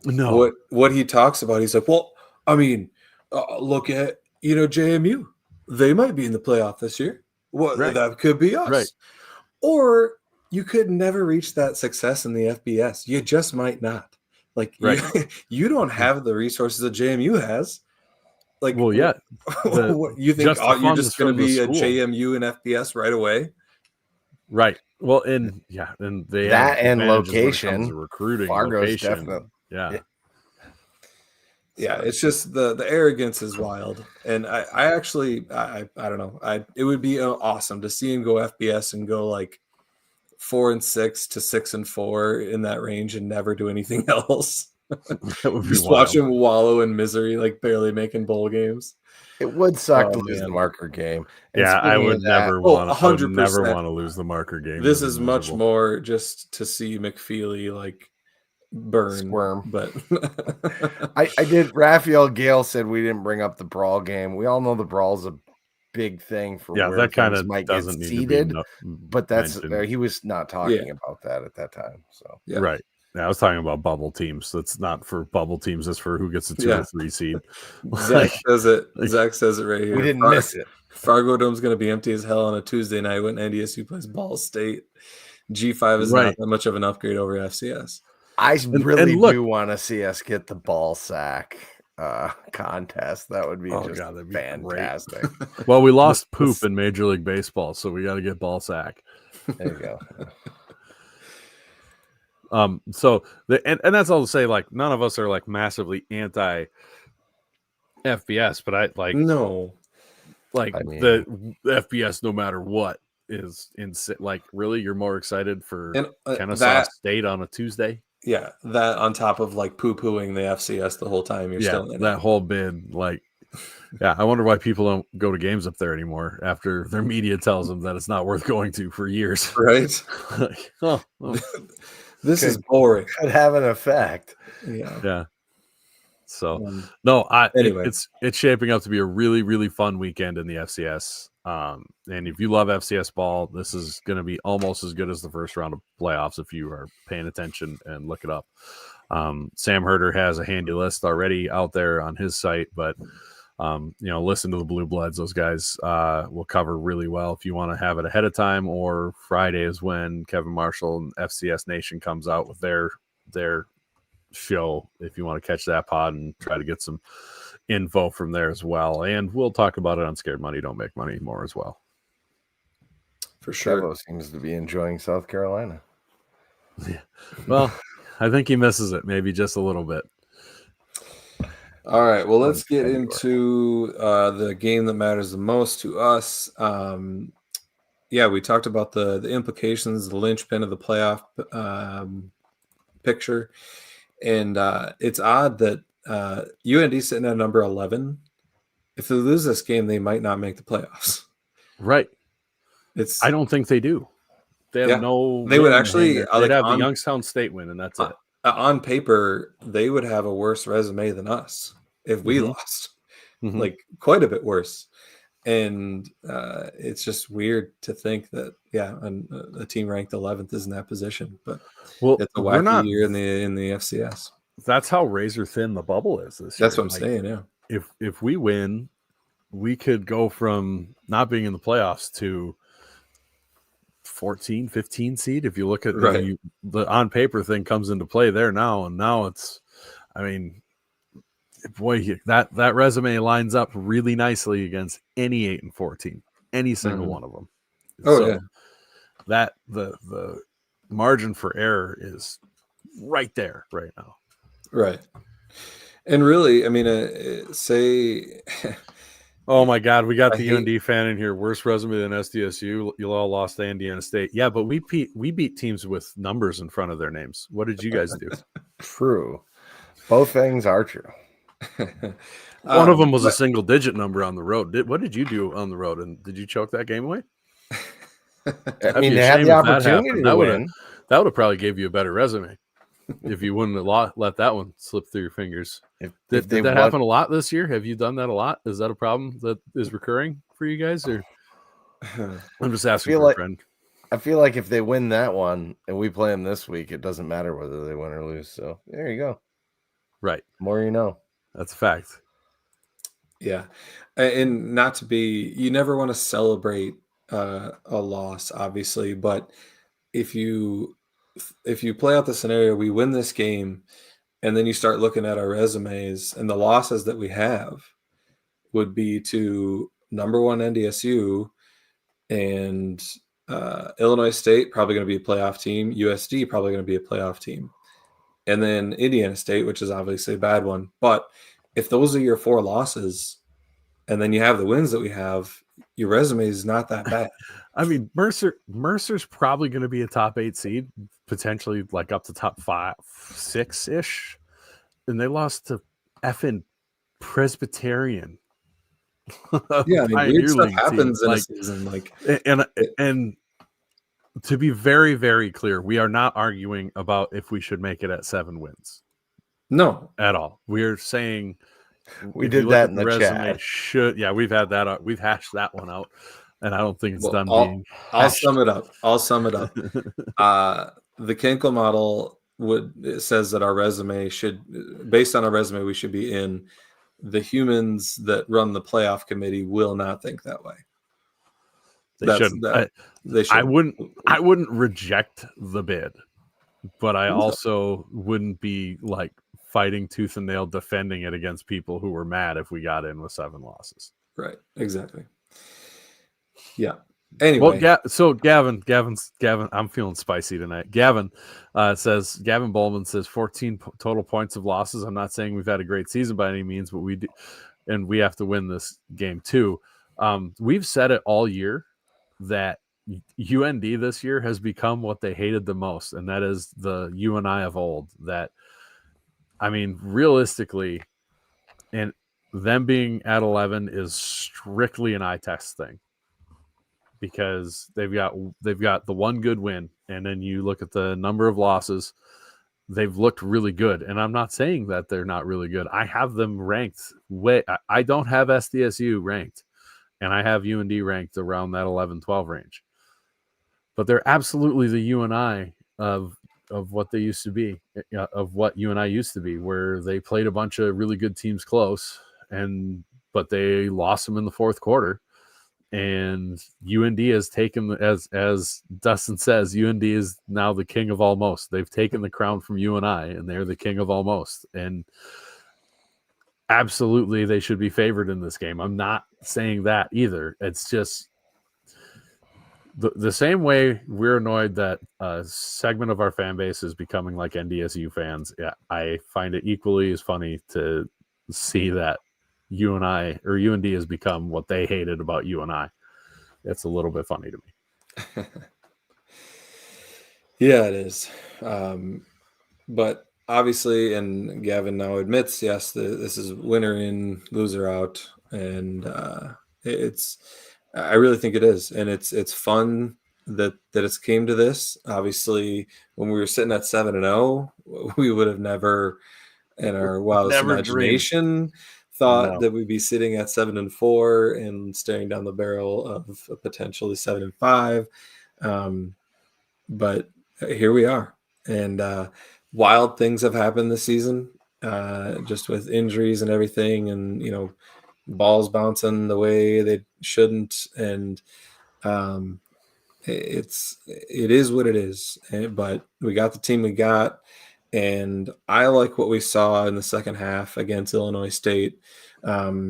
No. What he talks about, he's like, well, I mean, look at, JMU. They might be in the playoff this year. That could be us. Right. Or you could never reach that success in the FBS. You just might not. Like, right. you don't have the resources that JMU has. Like, well, yeah. You think you're just going to be a JMU and FBS right away? Right. Well, and they and location, recruiting, Fargo's location. Definitely. Yeah, it's just the arrogance is wild, and I actually don't know. It would be awesome to see him go FBS and go like 4-6 to 6-4 in that range and never do anything else. That would be just wild. Watch him wallow in misery, like barely making bowl games. It would suck to lose the marker game. And I would never want to lose the marker game. This is much more just to see McFeely like burn. Squirm. But I did. Raphael Gale said we didn't bring up the brawl game. We all know the brawl's a big thing for where that kind of might doesn't get need seeded, to be but that's he was not talking about that at that time. So right. Yeah, I was talking about bubble teams. That's not for bubble teams. That's for who gets the 2 or 3 seed. Zach says it. Zach says it right here. We didn't miss it. Fargo Dome's going to be empty as hell on a Tuesday night when NDSU plays Ball State. G5 is not that much of an upgrade over FCS. I really do want to see us get the ball sack contest. That would be that'd be fantastic. Well, we lost poop in Major League Baseball, so we got to get ball sack. There you go. So and that's all to say, like, none of us are like massively anti FBS, but I like the FBS no matter what is insane. Like, really, you're more excited for Kennesaw State on a Tuesday? Yeah, that on top of like poo-pooing the FCS the whole time. You're still in that whole bid. Like, I wonder why people don't go to games up there anymore after their media tells them that it's not worth going to for years. Right? This is boring. Could have an effect. Yeah. So anyway, it's shaping up to be a really, really fun weekend in the FCS. And if you love FCS ball, this is going to be almost as good as the first round of playoffs if you are paying attention and look it up. Sam Herder has a handy list already out there on his site, but listen to the Blue Bloods. Those guys will cover really well if you want to have it ahead of time, or Friday is when Kevin Marshall and FCS Nation comes out with their show if you want to catch that pod and try to get some info from there as well. And we'll talk about it on Scared Money Don't Make Money more as well. For sure. Kevo seems to be enjoying South Carolina. Yeah. Well, I think he misses it maybe just a little bit. All right, well, let's get into the game that matters the most to us. yeah, we talked about the implications, the linchpin of the playoff picture, and it's odd that UND sitting at number 11. If they lose this game, they might not make the playoffs. Right. I don't think they do. They have no. They would actually. They'd have the Youngstown State win, and that's it. On paper, they would have a worse resume than us if we lost, like quite a bit worse. And it's just weird to think that a team ranked 11th is in that position. But it's a wacky year in the FCS. That's how razor thin the bubble is this year. That's what I'm like, saying. Yeah. If we win, we could go from not being in the playoffs to 14, 15 seed. If you look at the on paper thing comes into play there now, and now it's, I mean, boy, that resume lines up really nicely against any 8 and 14, any single one of them. That the margin for error is right there right now. Right. And really, I mean, say. Oh my God, we got the UND fan in here. Worse resume than SDSU. You all lost to Indiana State. Yeah, but we beat teams with numbers in front of their names. What did you guys do? True. Both things are true. One of them was a single-digit number on the road. What did you do on the road? And did you choke that game away? I mean, they had the opportunity to win. That would have probably gave you a better resume if you wouldn't have let that one slip through your fingers. Did that happen a lot this year? Have you done that a lot? Is that a problem that is recurring for you guys? Or I'm just asking for a friend. I feel like if they win that one and we play them this week, it doesn't matter whether they win or lose. So there you go. Right. More you know. That's a fact. Yeah. And not to be, you never want to celebrate a loss, obviously, but if you play out the scenario, we win this game, and then you start looking at our resumes, and the losses that we have would be to number 1 NDSU and Illinois State, probably going to be a playoff team. USD, probably going to be a playoff team. And then Indiana State, which is obviously a bad one. But if those are your 4 losses, and then you have the wins that we have, your resume is not that bad. I mean, Mercer's probably going to be a top 8 seed, potentially like up to top 5, 6-ish. And they lost to effing Presbyterian. Yeah, I mean, weird stuff happens in a season. And to be very, very clear, we are not arguing about if we should make it at 7 wins. No, at all. We're saying we did that in the chat. We've had that. We've hashed that one out, and I don't think it's done. I'll sum it up. The Kenkel model says that our resume should, based on our resume, we should be in. The humans that run the playoff committee will not think that way. They shouldn't. I wouldn't reject the bid, but I also wouldn't be like fighting tooth and nail defending it against people who were mad if we got in with 7 losses. Right. Exactly. Yeah. Anyway. Well, so Gavin, I'm feeling spicy tonight. Gavin Bowman says 14 total points of losses. I'm not saying we've had a great season by any means, but we do, and we have to win this game too. We've said it all year that UND this year has become what they hated the most, and that is the UNI of old. That, I mean, realistically, and them being at 11 is strictly an eye test thing. Because they've got the one good win, and then you look at the number of losses, they've looked really good. And I'm not saying that they're not really good. I have them ranked I don't have SDSU ranked, and I have UND ranked around that 11-12 range. But they're absolutely the UNI of what they used to be, of what UNI used to be, where they played a bunch of really good teams close, but they lost them in the fourth quarter. And UND has taken, as Dustin says, UND is now the king of almost. They've taken the crown from UNI, and they're the king of almost. And absolutely, they should be favored in this game. I'm not saying that either. It's just the same way we're annoyed that a segment of our fan base is becoming like NDSU fans. Yeah, I find it equally as funny to see that UNI or UND has become what they hated about UNI. It's a little bit funny to me. Yeah, it is. But obviously, and Gavin now admits, yes, this is winner in, loser out, and it's. I really think it is, and it's fun that it's came to this. Obviously, when we were sitting at 7-0, we would have never, in our wildest Never dreamed. imagination, thought No. that we'd be sitting at 7-4 and staring down the barrel of potentially 7-5. But here we are, and wild things have happened this season, just with injuries and everything, and balls bouncing the way they shouldn't, and it is what it is. But we got the team we got, and I like what we saw in the second half against Illinois State. I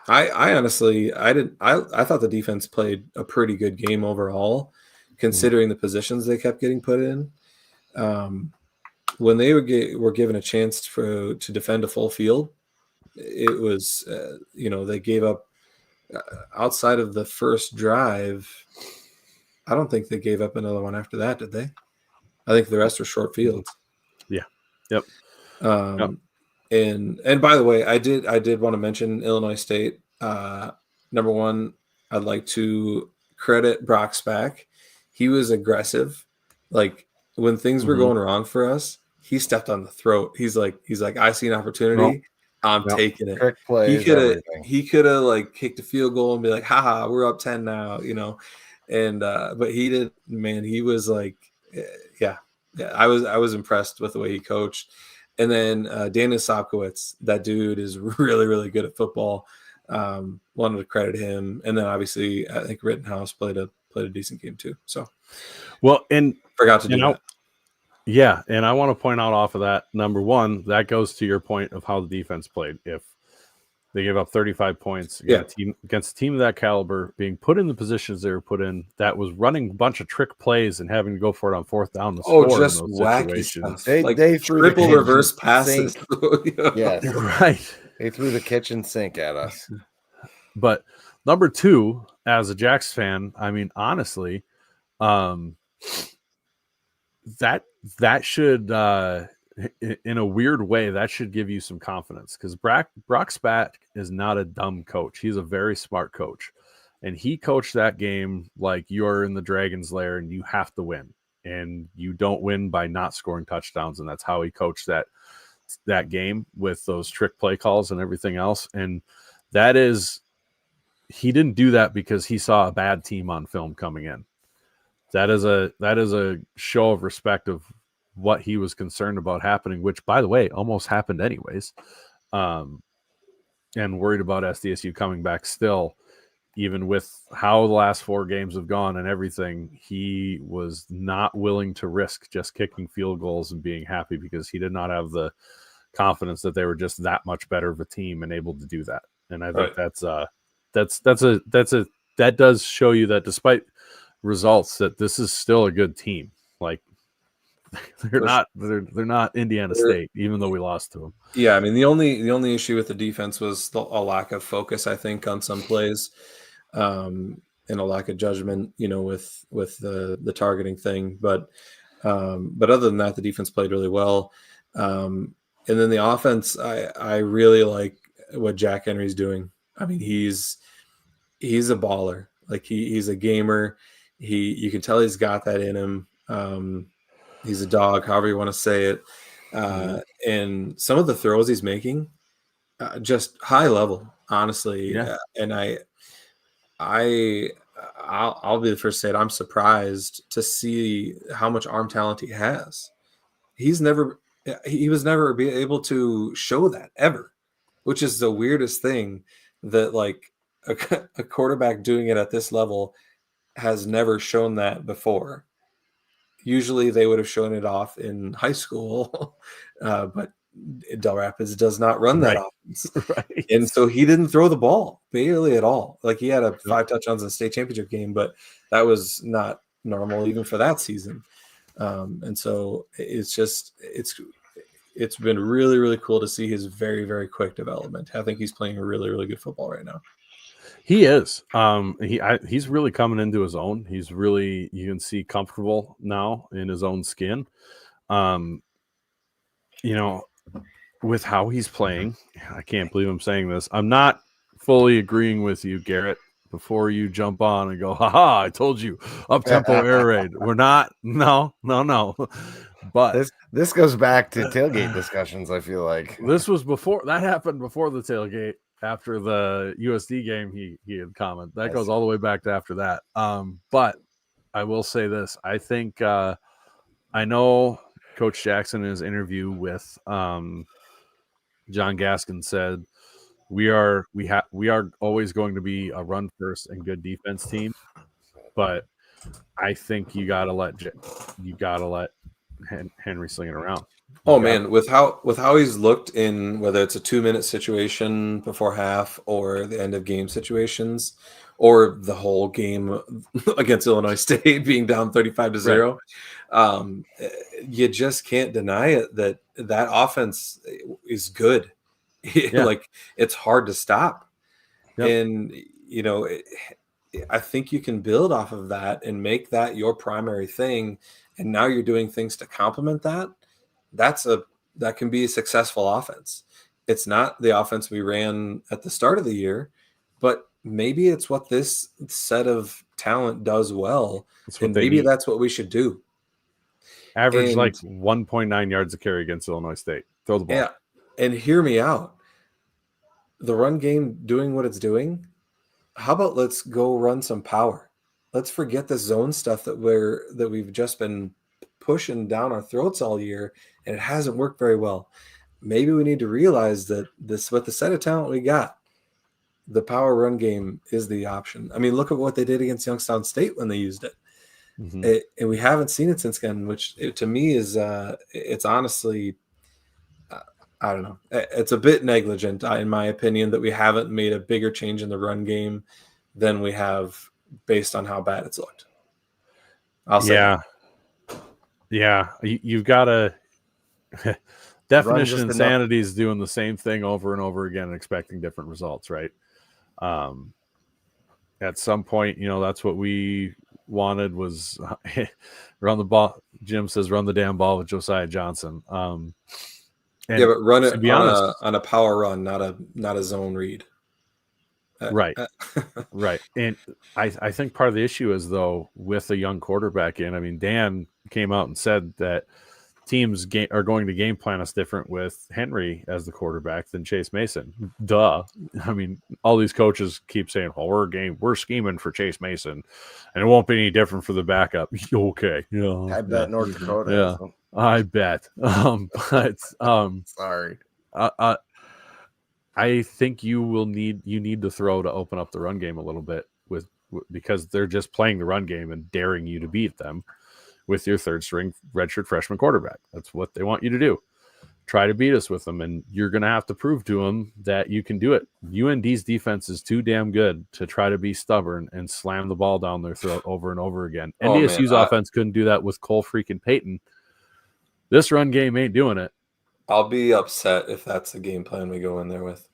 honestly, I thought the defense played a pretty good game overall, considering the positions they kept getting put in. When they were given a chance to defend a full field, it was they gave up outside of the first drive. I don't think they gave up another one after that, did they? I think the rest were short fields. Yeah. Yep. And by the way, I did want to mention Illinois State. Number one, I'd like to credit Brock Spack. He was aggressive. Like when things were going wrong for us, he stepped on the throat. He's like, I see an opportunity. I'm taking it. Trick plays, he could have like kicked a field goal and be like, haha, we're up 10 now, And but he did, man, he was like, yeah. I was impressed with the way he coached. And then Daniel Sopkowitz, that dude is really, really good at football. Wanted to credit him. And then obviously I think Rittenhouse played a decent game too. So and forgot to do that. Yeah, and I want to point out off of that, number one, that goes to your point of how the defense played. If they gave up 35 points against a team of that caliber, being put in the positions they were put in, that was running a bunch of trick plays and having to go for it on fourth down to score just in those wacky situations. Stuff. They threw triple the reverse passes. Yes, right. They threw the kitchen sink at us. But number two, as a Jacks fan, I mean, honestly, that should, in a weird way, that should give you some confidence, because Brock Spack is not a dumb coach. He's a very smart coach, and he coached that game like you're in the Dragon's Lair and you have to win, and you don't win by not scoring touchdowns, and that's how he coached that game with those trick play calls and everything else. And he didn't do that because he saw a bad team on film coming in. That is a show of respect of what he was concerned about happening, which, by the way, almost happened anyways. And worried about SDSU coming back still, even with how the last 4 games have gone and everything. He was not willing to risk just kicking field goals and being happy, because he did not have the confidence that they were just that much better of a team and able to do that. And I think that does show you that despite results, that this is still a good team. Like they're not Indiana State, even though we lost to them. Yeah, I mean the only issue with the defense was a lack of focus, I think, on some plays, and a lack of judgment, with the targeting thing. But other than that, the defense played really well. And then the offense, I really like what Jack Henry's doing. I mean, he's a baller. Like he's a gamer. You can tell he's got that in him. He's a dog, however you want to say it. And some of the throws he's making, just high level, honestly. Yeah. And I'll be the first to say it. I'm surprised to see how much arm talent he has. He was never be able to show that ever, which is the weirdest thing, that like a quarterback doing it at this level has never shown that before. Usually they would have shown it off in high school, but Del Rapids does not run that offense. Right. And so he didn't throw the ball barely at all. Like he had 5 touchdowns in the state championship game, but that was not normal even for that season. And so it's been really, really cool to see his very, very quick development. I think he's playing really, really good football right now. He is. He's really coming into his own. He's really, you can see, comfortable now in his own skin. With how he's playing, I can't believe I'm saying this. I'm not fully agreeing with you, Garrett. Before you jump on and go, haha, I told you, up tempo air raid. We're not. No. But this goes back to tailgate discussions. I feel like this was before that happened, before the tailgate. After the USD game, he had commented. That goes all the way back to after that. But I will say this. I think I know Coach Jackson in his interview with John Gaskin said we are always going to be a run first and good defense team, but I think you gotta let Henry sling it around. Man, with how he's looked in, whether it's a 2-minute situation before half or the end of game situations, or the whole game against Illinois State being down 35-0, right. You just can't deny it that offense is good. Yeah. Like, it's hard to stop. Yep. And I think you can build off of that and make that your primary thing. And now you're doing things to complement that. That can be a successful offense. It's not the offense we ran at the start of the year, but maybe it's what this set of talent does well. And maybe that's what we should do. Average like 1.9 yards a carry against Illinois State. Throw the ball. Yeah. And hear me out. The run game doing what it's doing. How about let's go run some power? Let's forget the zone stuff that we've just been pushing down our throats all year, and it hasn't worked very well. Maybe we need to realize that with the set of talent we got, the power run game is the option. I mean, look at what they did against Youngstown State when they used it. Mm-hmm. And we haven't seen it since then, which to me is it's honestly, I don't know. It's a bit negligent, in my opinion, that we haven't made a bigger change in the run game than we have based on how bad it's looked. I'll say that. Yeah, you've got to definition insanity is doing the same thing over and over again and expecting different results, right? At some point, that's what we wanted was run the ball. Jim says run the damn ball with Josiah Johnson. But run it on a power run, not a zone read. Right. Right. And I think part of the issue is, though, with a young quarterback in, I mean, Dan came out and said that teams are going to game plan us different with Henry as the quarterback than Chase Mason. Duh. I mean, all these coaches keep saying, well, we're scheming for Chase Mason, and it won't be any different for the backup. Okay. I bet North Dakota. Yeah. I bet. Sorry. I think you need to throw to open up the run game a little bit because they're just playing the run game and daring you to beat them with your third string redshirt freshman quarterback. That's what they want you to do. Try to beat us with them, and you're going to have to prove to them that you can do it. UND's defense is too damn good to try to be stubborn and slam the ball down their throat over and over again. NDSU's offense couldn't do that with Cole freaking Payton. This run game ain't doing it. I'll be upset if that's the game plan we go in there with.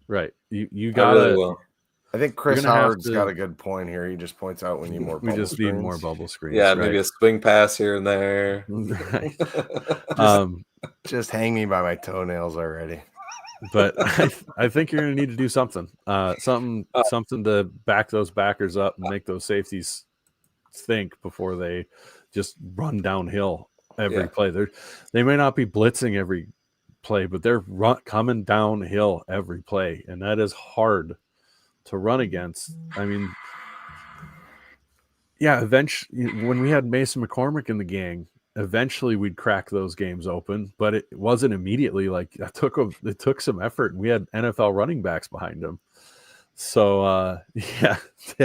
Right. You got to. I think Chris Howard's got a good point here. He just points out we need more bubble screens. Need more bubble screens. Yeah, maybe a swing pass here and there. Right. Just hang me by my toenails already. But I think you're going to need to do something. Something to back those backers up and make those safeties think before they just run downhill every play. They may not be blitzing every play, but they're coming downhill every play, and that is hard to run against. I mean, eventually when we had Mason McCormick in the gang, eventually we'd crack those games open, but it wasn't immediately. Like it took some effort, and we had NFL running backs behind him. So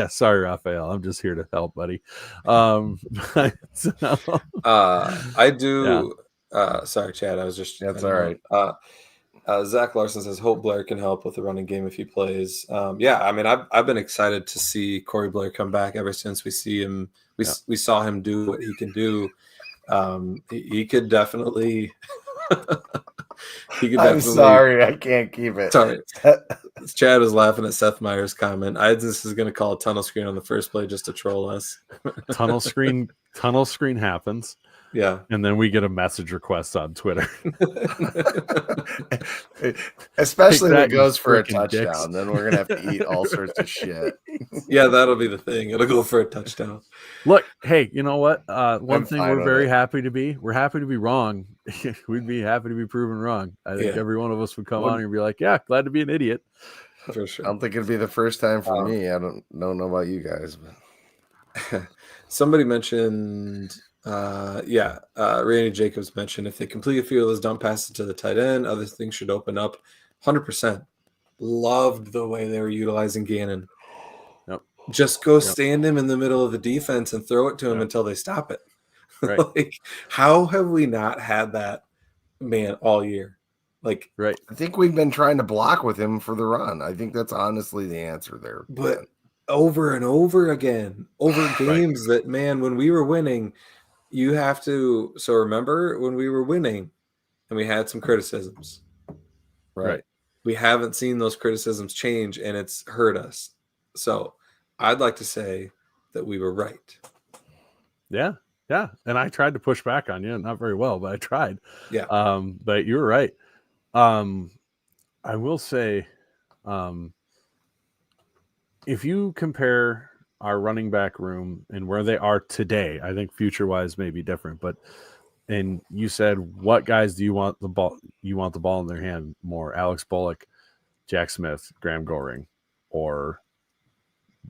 sorry, Raphael, I'm just here to help, buddy. I do. Sorry, Chad. I was just. That's all right. Zach Larson says, hope Blair can help with the running game if he plays. I mean, I've been excited to see Corey Blair come back ever since we see him. We saw him do what he can do. He could definitely He could I'm definitely. sorry, I can't keep it. Sorry. Chad was laughing at Seth Meyers' comment. This is going to call a tunnel screen on the first play just to troll us. Tunnel screen happens. Yeah. And then we get a message request on Twitter. Especially when it you goes for a freaking touchdown. dicks. Then we're going to have to eat all sorts of shit. Yeah, that'll be the thing. It'll go for a touchdown. Look, hey, you know what? One I'm thing fine we're with very it. happy to be. We're happy to be wrong. We'd be happy to be proven wrong. I think Yeah. every one of us would come on here and be like, yeah, glad to be an idiot. For I sure. don't think it'd be the first time for me. I don't know about you guys, but Somebody mentioned, Randy Jacobs mentioned if they complete a few of those dump passes to the tight end, other things should open up. 100%. Loved the way they were utilizing Gannon. Yep. Just go stand him in the middle of the defense and throw it to him until they stop it. Right. Like, how have we not had that man all year? Like, right. I think we've been trying to block with him for the run. I think that's honestly the answer there. But over and over again, over games that, man, when we were winning, you have to. So remember when we were winning and we had some criticisms. Right. We haven't seen those criticisms change, and it's hurt us. So I'd like to say that we were right. Yeah. Yeah. And I tried to push back on you, not very well, but I tried. Yeah. But you were right. I will say, if you compare our running back room and where they are today, I think future-wise may be different. But and you said, what guys do you want the ball? You want the ball in their hand more? Alex Bullock, Jack Smith, Graham Goring, or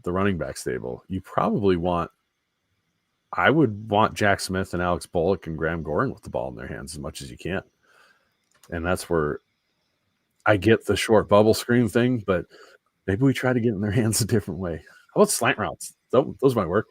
the running back stable? You probably want. I would want Jack Smith and Alex Bullock and Graham Goring with the ball in their hands as much as you can, and that's where I get the short bubble screen thing, but maybe we try to get in their hands a different way. How about slant routes? Those might work.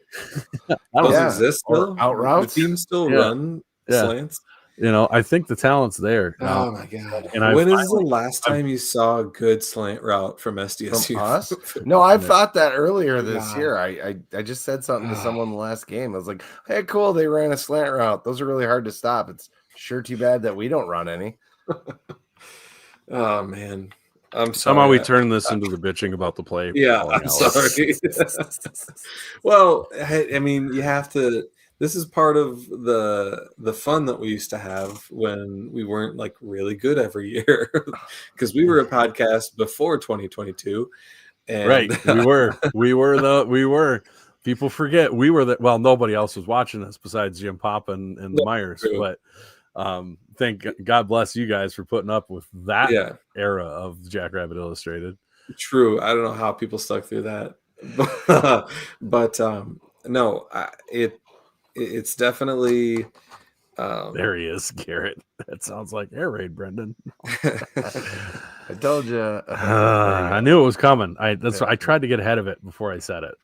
Those exist still? Out routes? The team still run slants? You know, I think the talent's there. Oh, my God. And when is the last time you saw a good slant route from SDSU? From us? No, I thought that earlier this year. I just said something to someone in the last game. I was like, hey, cool, they ran a slant route. Those are really hard to stop. It's sure too bad that we don't run any. Oh, man. I'm sorry. Somehow we turn this into the bitching about the play. Yeah, I'm sorry. Well, I mean, you have to. This is part of the fun that we used to have when we weren't like really good every year, because we were a podcast before 2022. And, right, we were. People forget we were that. Well, nobody else was watching us besides Jim Papa and the Myers, but. Thank God bless you guys for putting up with that era of Jackrabbit Illustrated. True. I don't know how people stuck through that, but no, it's definitely. There he is, Garrett. That sounds like air raid, Brendan. I told you. I knew it was coming. I tried to get ahead of it before I said it.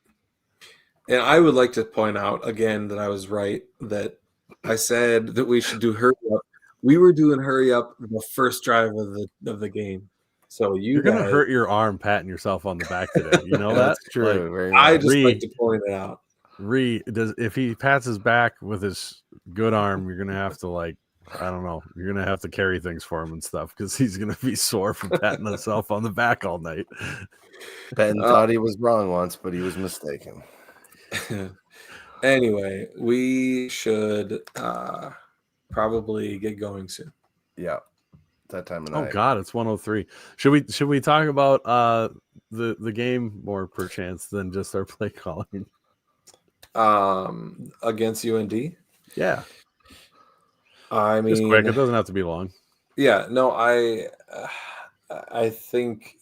And I would like to point out again that I was right, that I said that we should do hurry up. We were doing hurry up the first drive of the game. So you're gonna hurt your arm patting yourself on the back today. You know that? That's true. I just like to point it out. If he pats his back with his good arm, you're gonna have to I don't know. You're gonna have to carry things for him and stuff because he's gonna be sore from patting himself on the back all night. Ben thought he was wrong once, but he was mistaken. Anyway, we should probably get going soon. Yeah, that time of night. Oh God, it's 1:03. Should we talk about the game more perchance than just our play calling? Against UND. Yeah. I mean, just quick. It doesn't have to be long. Yeah. No, I think,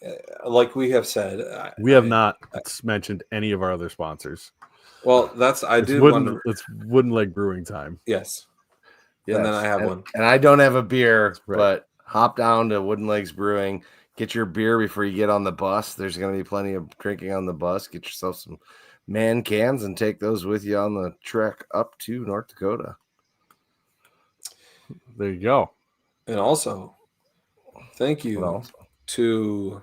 like we have said, we have not mentioned any of our other sponsors. Well, it's Wooden Leg Brewing time. Yes. And then I have one. And I don't have a beer, but hop down to Wooden Legs Brewing. Get your beer before you get on the bus. There's going to be plenty of drinking on the bus. Get yourself some man cans and take those with you on the trek up to North Dakota. There you go. And also, thank you to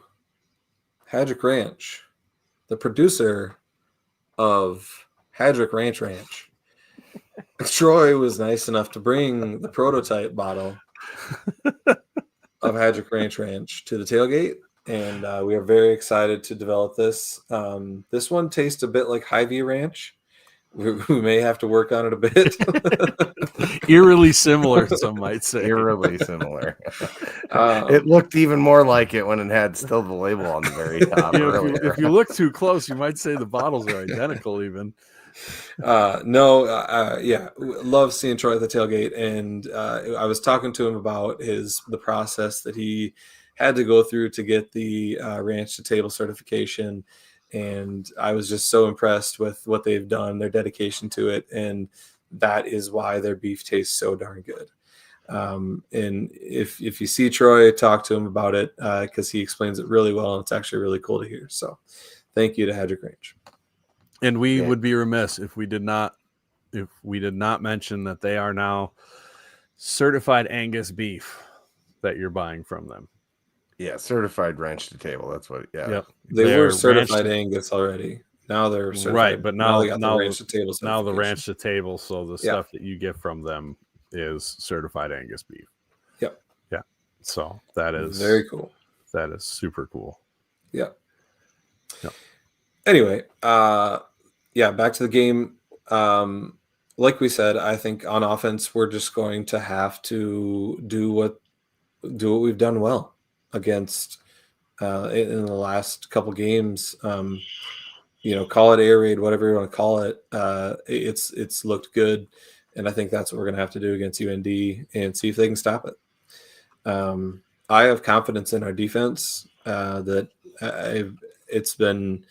Hadrick Ranch, the producer of Hadrick Ranch. Troy was nice enough to bring the prototype bottle of Hadrick Ranch to the tailgate, and we are very excited to develop this. This one tastes a bit like Hy-Vee Ranch. We may have to work on it a bit. Eerily similar, some might say. Eerily similar. It looked even more like it when it had still the label on the very top. If you look too close, you might say the bottles are identical even. Yeah, love seeing Troy at the tailgate, and I was talking to him about the process that he had to go through to get the ranch to table certification, and I was just so impressed with what they've done, their dedication to it, and that is why their beef tastes so darn good. And if you see Troy, talk to him about it because he explains it really well, and it's actually really cool to hear. So thank you to Hadrick Ranch. And we would be remiss if we did not mention that they are now certified Angus beef that you're buying from them. Yeah, certified ranch to table. That's what. Yeah, yep. They were certified Angus already. Now they're certified. Right, but now they got the ranch to table. Now the ranch to table. So the stuff that you get from them is certified Angus beef. Yep. Yeah. So that is very cool. That is super cool. Yeah. Yep. Anyway, back to the game. Like we said, I think on offense we're just going to have to do what we've done well against in the last couple games. Call it air raid, whatever you want to call it. It's looked good, and I think that's what we're going to have to do against UND and see if they can stop it. I have confidence in our defense that it's been.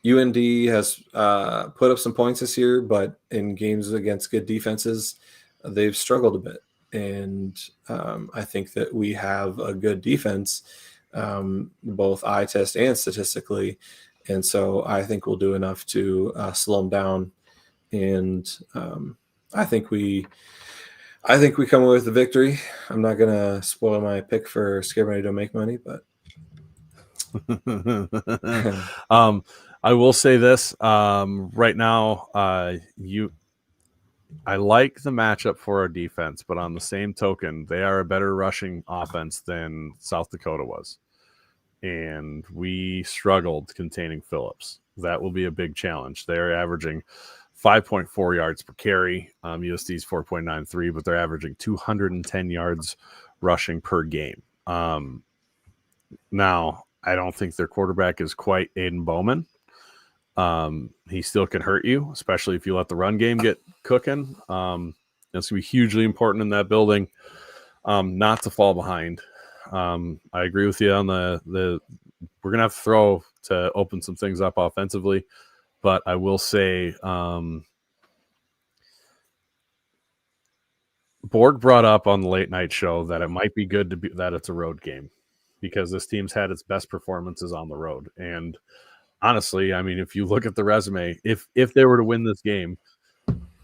UND has put up some points this year, but in games against good defenses, they've struggled a bit. And I think that we have a good defense, both eye test and statistically. And so I think we'll do enough to slow them down. And I think we come away with the victory. I'm not going to spoil my pick for Scare Money Don't Make Money, but. I will say this right now. I like the matchup for our defense, but on the same token, they are a better rushing offense than South Dakota was, and we struggled containing Phillips. That will be a big challenge. They're averaging 5.4 yards per carry. USD's 4.93, but they're averaging 210 yards rushing per game. Now, I don't think their quarterback is quite Aiden Bowman. He still can hurt you, especially if you let the run game get cooking. It's going to be hugely important in that building not to fall behind. I agree with you on the we're going to have to throw to open some things up offensively, but I will say Borg brought up on the late night show that it might be good that it's a road game because this team's had its best performances on the road. And honestly, I mean, if you look at the resume, if they were to win this game,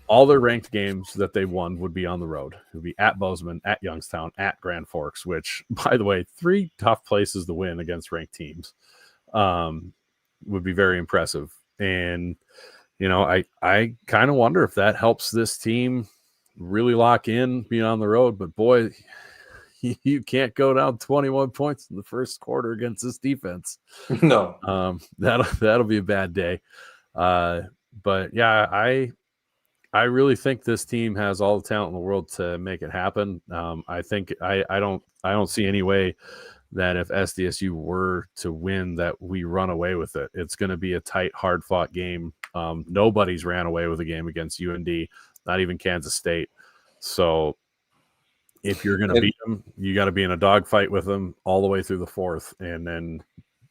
all their ranked games that they won would be on the road. It would be at Bozeman, at Youngstown, at Grand Forks, which, by the way, 3 tough places to win against ranked teams would be very impressive. And, I kind of wonder if that helps this team really lock in being on the road. But, boy, you can't go down 21 points in the first quarter against this defense. No. That'll be a bad day. But yeah, I really think this team has all the talent in the world to make it happen. I think I don't see any way that if SDSU were to win that we run away with it. It's going to be a tight, hard fought game. Nobody's ran away with a game against UND, not even Kansas State. So if you're going to beat them, you got to be in a dogfight with them all the way through the fourth, and then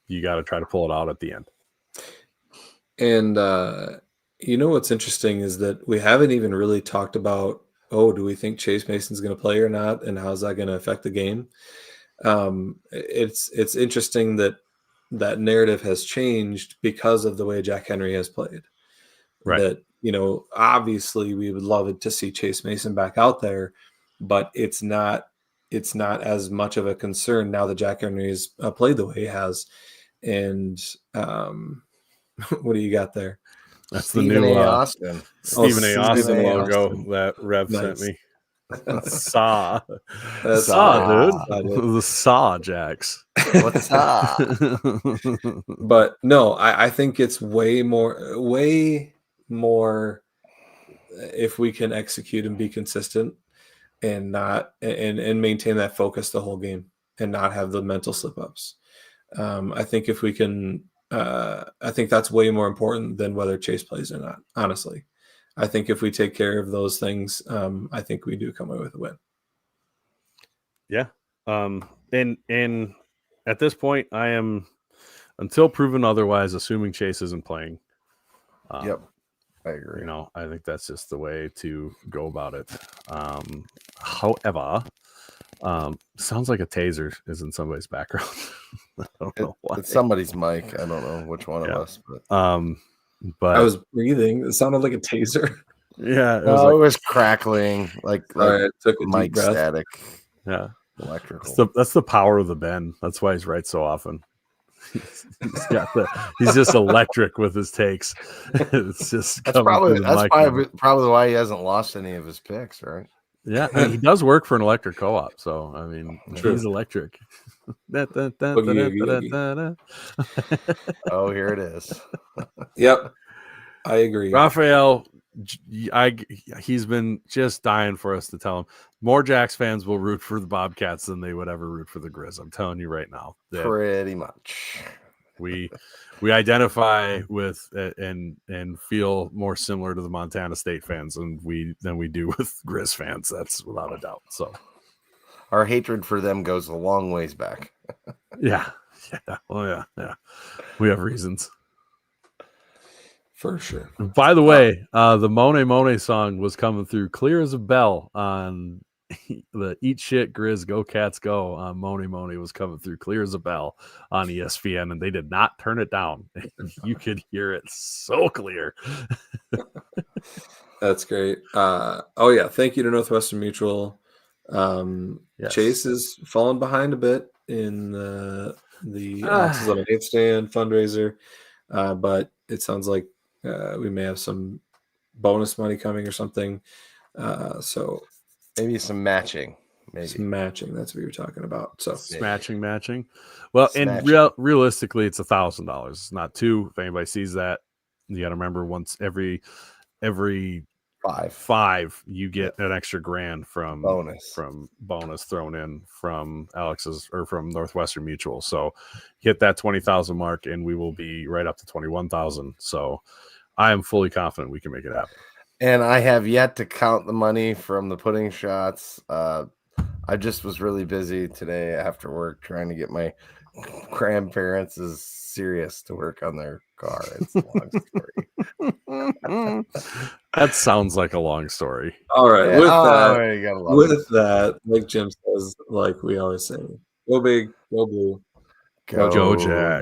you got to try to pull it out at the end. And what's interesting is that we haven't even really talked about, do we think Chase Mason's going to play or not, and how's that going to affect the game? It's interesting that narrative has changed because of the way Jack Henry has played. Right. That, obviously we would love it to see Chase Mason back out there, but it's not as much of a concern now that Jack Henry has played the way he has. And what do you got there? That's Stephen the new A. Austin. Stephen A. Austin Stephen A. logo Austin. that Rev Nice. sent me. Saw. That's Saw, right. dude. The Saw Jacks. What's up? But no, I think it's way more if we can execute and be consistent and not and maintain that focus the whole game and not have the mental slip ups. I think if we can, I think that's way more important than whether Chase plays or not. Honestly, I think if we take care of those things, I think we do come away with a win. Yeah. And at this point, I am, until proven otherwise, assuming Chase isn't playing. Yep, I agree. You know, I think that's just the way to go about it. However, sounds like a taser is in somebody's background. I don't know why. It's somebody's mic. I don't know which one of us, but I was breathing. It sounded like a taser. Yeah, it was crackling, like I took a deep mic breath. static. Yeah, electrical. That's the power of the Ben. That's why he's right so often. He's just electric with his takes. It's just that's probably why he hasn't lost any of his picks, right? Yeah, I mean, he does work for an electric co-op, so I mean, he's electric. Oh, here it is. Yep, I agree. Raphael, he's been just dying for us to tell him more Jacks fans will root for the Bobcats than they would ever root for the Grizz. I'm telling you right now. Pretty much. We identify with and feel more similar to the Montana State fans than we do with Grizz fans. That's without a doubt. So our hatred for them goes a long ways back. Yeah. Oh yeah. We have reasons. For sure. By the way, the Monet Monet song was coming through clear as a bell on the Eat Shit Grizz Go Cats Go. Monet Monet was coming through clear as a bell on ESPN, and they did not turn it down. You could hear it so clear. That's great. Oh yeah, thank you to Northwestern Mutual. Yes. Chase is falling behind a bit in the Ounces on an 8th Stand fundraiser, but it sounds like we may have some bonus money coming or something. So maybe some matching. Some matching. That's what you're talking about. So matching. Well, and realistically, it's $1,000. It's not two. If anybody sees that, you got to remember once every five you get an extra grand from bonus thrown in from Alex's or from Northwestern Mutual. So hit that 20,000 mark and we will be right up to 21,000. So I am fully confident we can make it happen. And I have yet to count the money from the pudding shots. I just was really busy today after work trying to get my grandparents is serious to work on their car. It's a long story. That sounds like a long story. All right. Yeah. With that, like Jim says, like we always say, go big, go blue, go Jack.